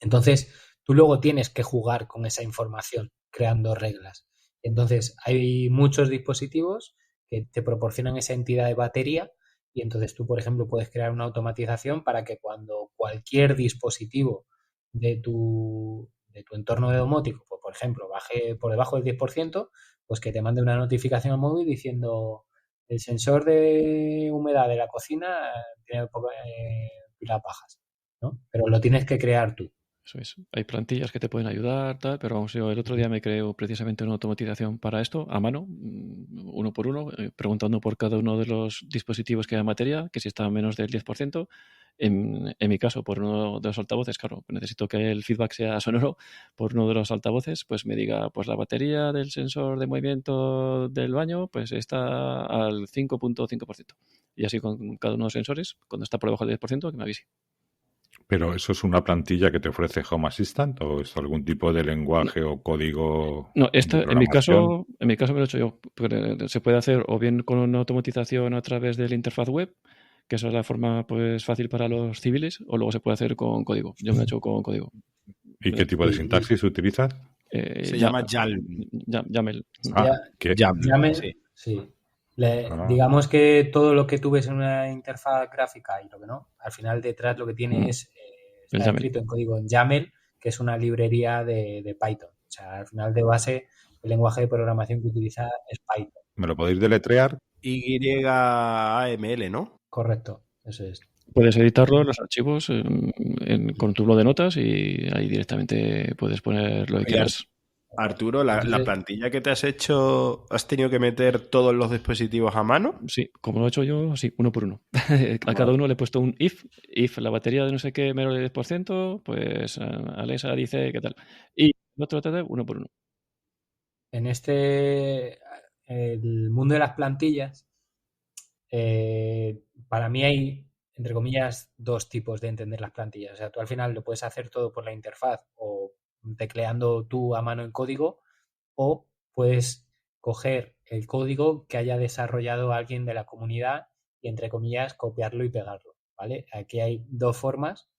Entonces, tú luego tienes que jugar con esa información creando reglas. Entonces, hay muchos dispositivos que te proporcionan esa entidad de batería y entonces tú, por ejemplo, puedes crear una automatización para que cuando cualquier dispositivo de tu entorno de domótico, pues, por ejemplo, baje por debajo del 10%, pues que te mande una notificación al móvil diciendo el sensor de humedad de la cocina tiene pilas bajas, ¿no? Pero lo tienes que crear tú. Eso es. Hay plantillas que te pueden ayudar, tal, pero vamos, yo el otro día me creé precisamente una automatización para esto, a mano, uno por uno, preguntando por cada uno de los dispositivos que hay en batería, que si está a menos del 10%. En mi caso, por uno de los altavoces, claro, necesito que el feedback sea sonoro, por uno de los altavoces, pues me diga, pues la batería del sensor de movimiento del baño, pues está al 5.5%. Y así con cada uno de los sensores, cuando está por debajo del 10%, que me avise. ¿Pero eso es una plantilla que te ofrece Home Assistant o es algún tipo de lenguaje o código? No, esta, de en mi caso programación? me lo he hecho yo. Se puede hacer o bien con una automatización a través de la interfaz web, que esa es la forma pues fácil para los civiles, o luego se puede hacer con código. Yo me lo he hecho con código. ¿Y qué tipo de sintaxis utilizas? Se llama YAML. YAML. ¿Qué? YAML, Sí. Ah. Digamos que todo lo que tú ves en una interfaz gráfica y lo que no, al final detrás lo que tiene es El está YAML. escrito en código en YAML, que es una librería de Python. O sea, al final de base, el lenguaje de programación que utiliza es Python. ¿Me lo podéis deletrear? YAML, ¿no? Correcto, eso es. Puedes editarlo, los archivos, con tu blog de notas y ahí directamente puedes poner lo que quieras. Arturo, la plantilla que te has hecho, ¿has tenido que meter todos los dispositivos a mano? Sí, como lo he hecho yo, sí, uno por uno. A cada uno le he puesto un if la batería de no sé qué menos del 10%, pues Alexa dice qué tal. Y el otro uno por uno. En el mundo de las plantillas, para mí hay entre comillas, dos tipos de entender las plantillas. O sea, tú al final lo puedes hacer todo por la interfaz o tecleando tú a mano en código, o puedes coger el código que haya desarrollado alguien de la comunidad y, entre comillas, copiarlo y pegarlo, ¿vale? Aquí hay dos formas.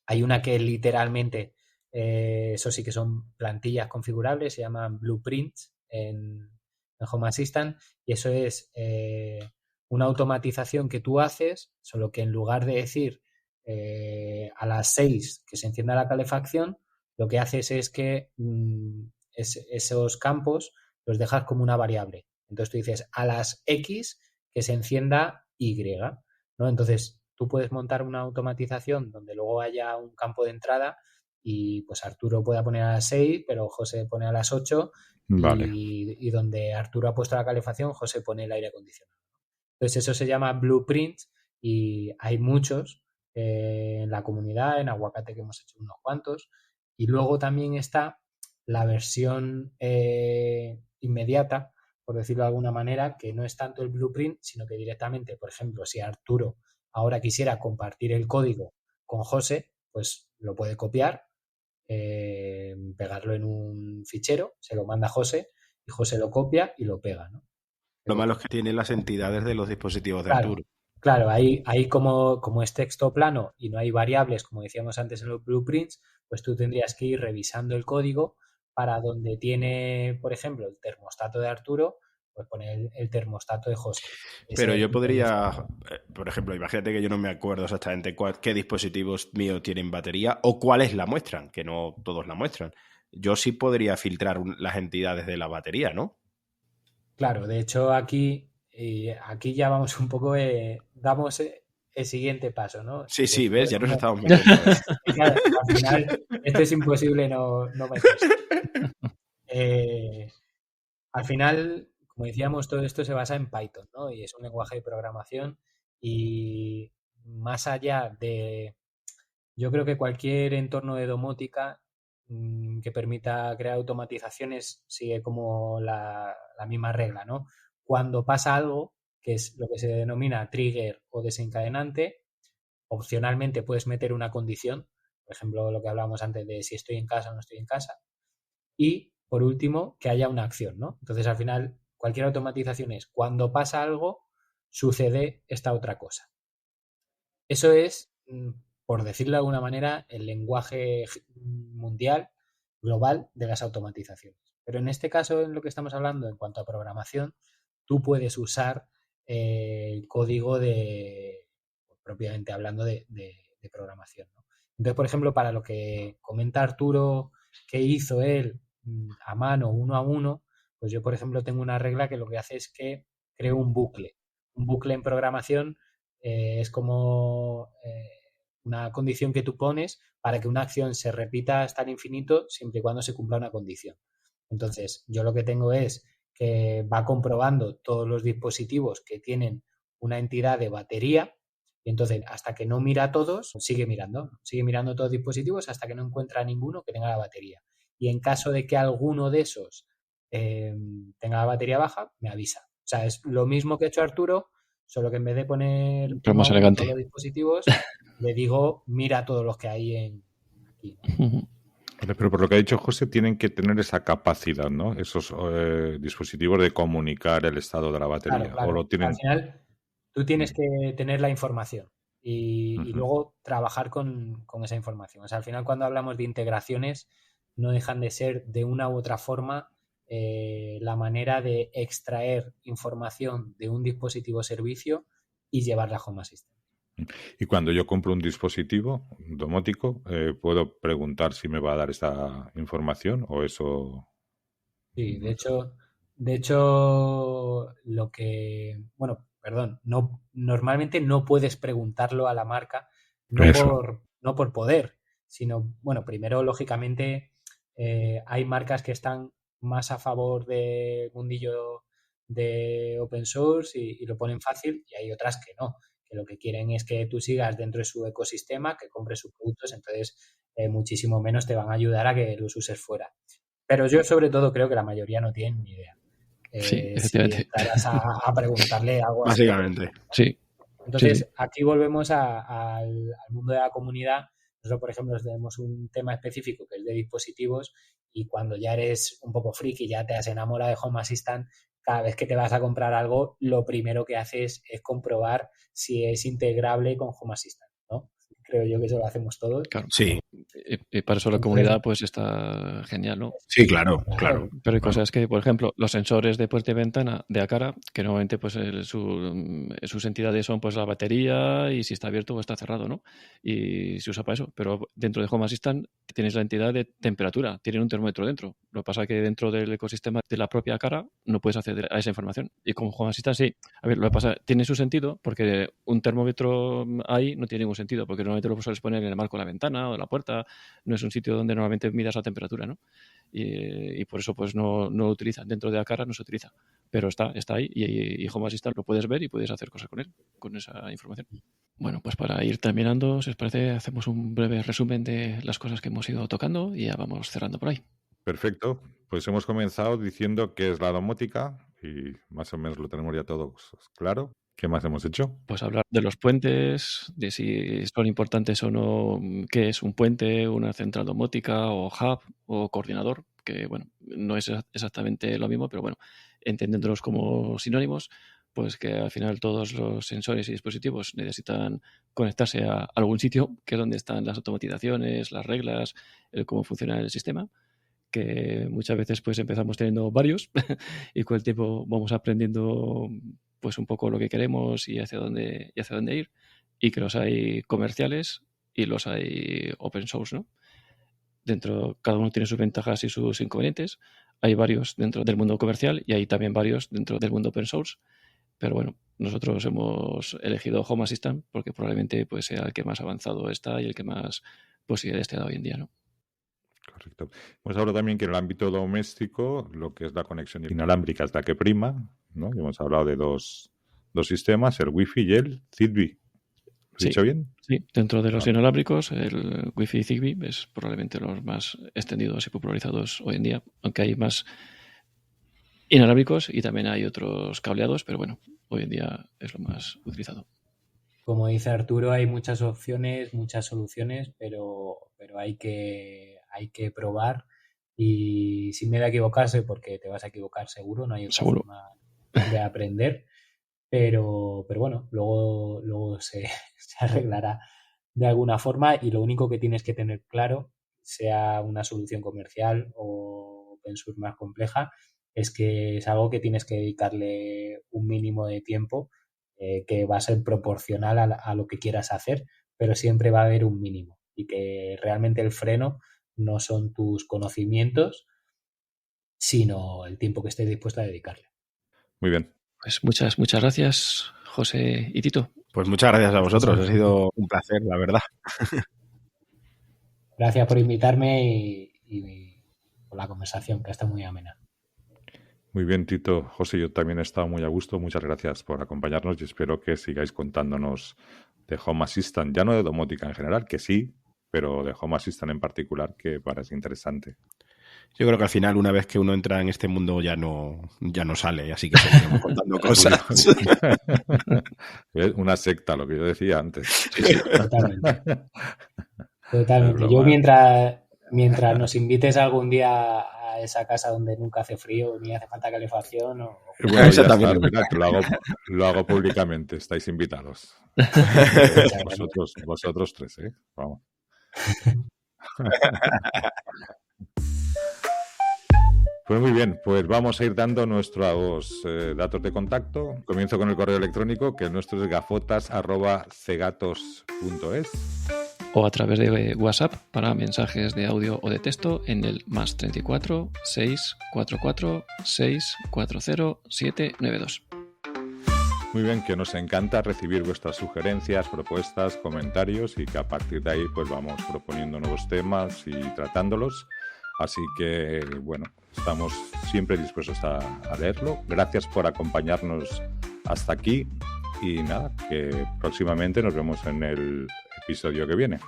Hay una que literalmente, eso sí que son plantillas configurables, se llaman blueprints en Home Assistant, y eso es una automatización que tú haces, solo que en lugar de decir a las 6 que se encienda la calefacción, lo que haces es que esos campos los dejas como una variable. Entonces tú dices a las X que se encienda Y, ¿no? Entonces tú puedes montar una automatización donde luego haya un campo de entrada y pues Arturo pueda poner a las 6, pero José pone a las 8 Vale. y donde Arturo ha puesto la calefacción, José pone el aire acondicionado. Entonces eso se llama blueprint y hay muchos en la comunidad, en Aguacate que hemos hecho unos cuantos. Y luego también está la versión inmediata, por decirlo de alguna manera, que no es tanto el blueprint, sino que directamente, por ejemplo, si Arturo ahora quisiera compartir el código con José, pues lo puede copiar, pegarlo en un fichero, se lo manda a José y José lo copia y lo pega, ¿no? Lo malo es que tienen las entidades de los dispositivos de Claro, Arturo. claro, ahí como es texto plano y no hay variables, como decíamos antes en los blueprints, pues tú tendrías que ir revisando el código para donde tiene, por ejemplo, el termostato de Arturo, pues poner el termostato de José. Pero yo podría, por ejemplo, imagínate que yo no me acuerdo exactamente qué dispositivos míos tienen batería o cuáles la muestran, que no todos la muestran. Yo sí podría filtrar las entidades de la batería, ¿no? Claro, de hecho aquí ya vamos un poco, damos el siguiente paso, ¿no? Sí, ves, ya nos estamos metiendo. Claro, al final, esto es imposible no meterse. Al final, como decíamos, todo esto se basa en Python, ¿no? Y es un lenguaje de programación y más allá de, yo creo que cualquier entorno de domótica que permita crear automatizaciones sigue como la misma regla, ¿no? Cuando pasa algo, que es lo que se denomina trigger o desencadenante, opcionalmente puedes meter una condición, por ejemplo, lo que hablábamos antes de si estoy en casa o no estoy en casa, y por último, que haya una acción, ¿no? Entonces, al final, cualquier automatización es cuando pasa algo, sucede esta otra cosa. Eso es, por decirlo de alguna manera, el lenguaje mundial, global de las automatizaciones. Pero en este caso, en lo que estamos hablando en cuanto a programación, tú puedes usar el código propiamente hablando de programación, ¿no? Entonces, por ejemplo, para lo que comenta Arturo que hizo él a mano, uno a uno, pues yo, por ejemplo, tengo una regla que lo que hace es que creo un bucle. Un bucle en programación es como una condición que tú pones para que una acción se repita hasta el infinito siempre y cuando se cumpla una condición. Entonces, yo lo que tengo es que va comprobando todos los dispositivos que tienen una entidad de batería y entonces hasta que no mira a todos, sigue mirando todos los dispositivos hasta que no encuentra ninguno que tenga la batería. Y en caso de que alguno de esos tenga la batería baja, me avisa. O sea, es lo mismo que ha hecho Arturo, solo que en vez de poner pero más elegante todos los dispositivos, le digo, mira todos los que hay aquí. Pero por lo que ha dicho José, tienen que tener esa capacidad, ¿no? Esos dispositivos de comunicar el estado de la batería. Claro. O lo tienen... Al final, tú tienes que tener la información y luego trabajar con esa información. O sea, al final, cuando hablamos de integraciones, no dejan de ser de una u otra forma la manera de extraer información de un dispositivo servicio y llevarla a Home Assistant. Y cuando yo compro un dispositivo domótico, ¿puedo preguntar si me va a dar esta información o eso? Sí, de hecho, normalmente no puedes preguntarlo a la marca, no por poder, sino, bueno, primero, lógicamente, hay marcas que están más a favor del mundillo de open source y lo ponen fácil, y hay otras que no, que lo que quieren es que tú sigas dentro de su ecosistema, que compres sus productos, entonces muchísimo menos te van a ayudar a que los uses fuera. Pero yo sobre todo creo que la mayoría no tienen ni idea. Sí, efectivamente. Si entraras a preguntarle algo básicamente. Sí. Entonces, Sí. aquí volvemos al mundo de la comunidad. Nosotros, por ejemplo, tenemos un tema específico que es de dispositivos y cuando ya eres un poco friki, ya te has enamorado de Home Assistant, cada vez que te vas a comprar algo, lo primero que haces es comprobar si es integrable con Home Assistant, ¿no? Creo yo que eso lo hacemos todos. Claro. Sí, Y para eso la Entonces, comunidad pues está genial, ¿no? sí, claro, claro. claro. Pero hay Bueno, cosas que, por ejemplo, los sensores de puerta y ventana de Aqara, que normalmente pues sus entidades son pues la batería y si está abierto o está cerrado, ¿no? Y se usa para eso. Pero dentro de Home Assistant tienes la entidad de temperatura, tienen un termómetro dentro. Lo que pasa es que dentro del ecosistema de la propia Aqara no puedes acceder a esa información. Y con Home Assistant sí. A ver, lo que pasa tiene su sentido porque un termómetro ahí no tiene ningún sentido porque normalmente lo sueles poner en el marco de la ventana o de la puerta. No es un sitio donde normalmente midas la temperatura, ¿no? Y por eso pues no lo utilizan. Dentro de Aqara no se utiliza, pero está ahí y Home Assistant lo puedes ver y puedes hacer cosas con él, con esa información. Bueno, pues para ir terminando, si os parece, hacemos un breve resumen de las cosas que hemos ido tocando y ya vamos cerrando por ahí. Perfecto. Pues hemos comenzado diciendo qué es la domótica y más o menos lo tenemos ya todo claro. ¿Qué más hemos hecho? Pues hablar de los puentes, de si son importantes o no, qué es un puente, una central domótica o hub o coordinador, que bueno, no es exactamente lo mismo, pero bueno, entendiéndolos como sinónimos, pues que al final todos los sensores y dispositivos necesitan conectarse a algún sitio, que es donde están las automatizaciones, las reglas, el cómo funciona el sistema, que muchas veces pues empezamos teniendo varios y con el tiempo vamos aprendiendo pues un poco lo que queremos y hacia dónde ir, y que los hay comerciales y los hay open source, ¿no? Dentro, cada uno tiene sus ventajas y sus inconvenientes. Hay varios dentro del mundo comercial y hay también varios dentro del mundo open source. Pero bueno, nosotros hemos elegido Home Assistant porque probablemente pues sea el que más avanzado está y el que más posibilidades te da hoy en día, ¿no? Correcto. Hemos hablado también que en el ámbito doméstico lo que es la conexión inalámbrica es la que prima, ¿no? Y hemos hablado de dos sistemas, el Wi-Fi y el Zigbee. ¿Lo he dicho bien? Sí, dentro de los Ah. inalámbricos, el Wi-Fi y Zigbee es probablemente los más extendidos y popularizados hoy en día, aunque hay más inalámbricos y también hay otros cableados, pero bueno, hoy en día es lo más utilizado. Como dice Arturo, hay muchas opciones, muchas soluciones, pero hay que probar y sin miedo a equivocarse, porque te vas a equivocar seguro, no hay otra Seguro. forma de aprender, pero bueno, luego se arreglará de alguna forma y lo único que tienes que tener claro, sea una solución comercial o open source más compleja, es que es algo que tienes que dedicarle un mínimo de tiempo que va a ser proporcional a lo que quieras hacer, pero siempre va a haber un mínimo y que realmente el freno no son tus conocimientos, sino el tiempo que estés dispuesto a dedicarle. Muy bien. Pues muchas gracias, José y Tito. Pues muchas gracias a vosotros, ha sido un placer, la verdad. Gracias por invitarme y por la conversación, que está muy amena. Muy bien, Tito. José, yo también he estado muy a gusto. Muchas gracias por acompañarnos y espero que sigáis contándonos de Home Assistant, ya no de domótica en general, que sí, pero de Home Assistant en particular, que parece interesante. Yo creo que al final, una vez que uno entra en este mundo, ya no sale, así que seguiremos contando cosas. Una secta, lo que yo decía antes. Totalmente. Yo mientras nos invites algún día a esa casa donde nunca hace frío ni hace falta calefacción bueno, ya está, mira, lo hago públicamente, estáis invitados. Vosotros tres, ¿eh? Vamos. Pues muy bien, pues vamos a ir dando nuestros datos de contacto. Comienzo con el correo electrónico, que el nuestro es gafotas@cegatos.es. O a través de WhatsApp para mensajes de audio o de texto en el +34 644 640 792. Muy bien, que nos encanta recibir vuestras sugerencias, propuestas, comentarios y que a partir de ahí pues vamos proponiendo nuevos temas y tratándolos. Así que, bueno, estamos siempre dispuestos a leerlo. Gracias por acompañarnos hasta aquí y nada, que próximamente nos vemos en el episodio que viene.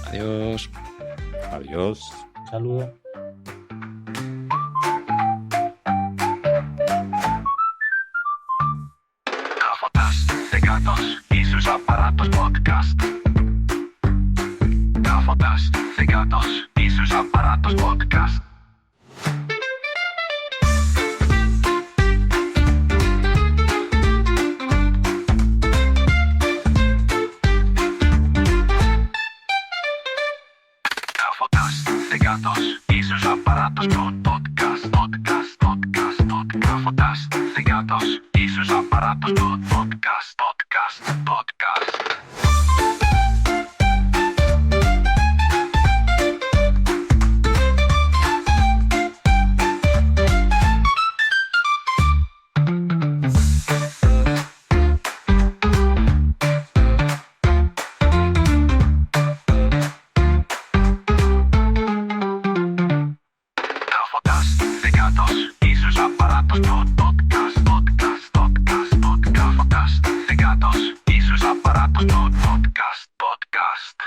Adiós. Adiós. Un saludo. Gafotas de gatos. aparatos podcast. Gafotas, cigatos y sus aparatos podcast. Gafotas, cigatos y sus aparatos podcast. Gafotas, cigatos y sus aparatos podcast. Gafotas, cigatos y sus aparatos podcast. Gafotas, cigatos y sus aparatos podcast.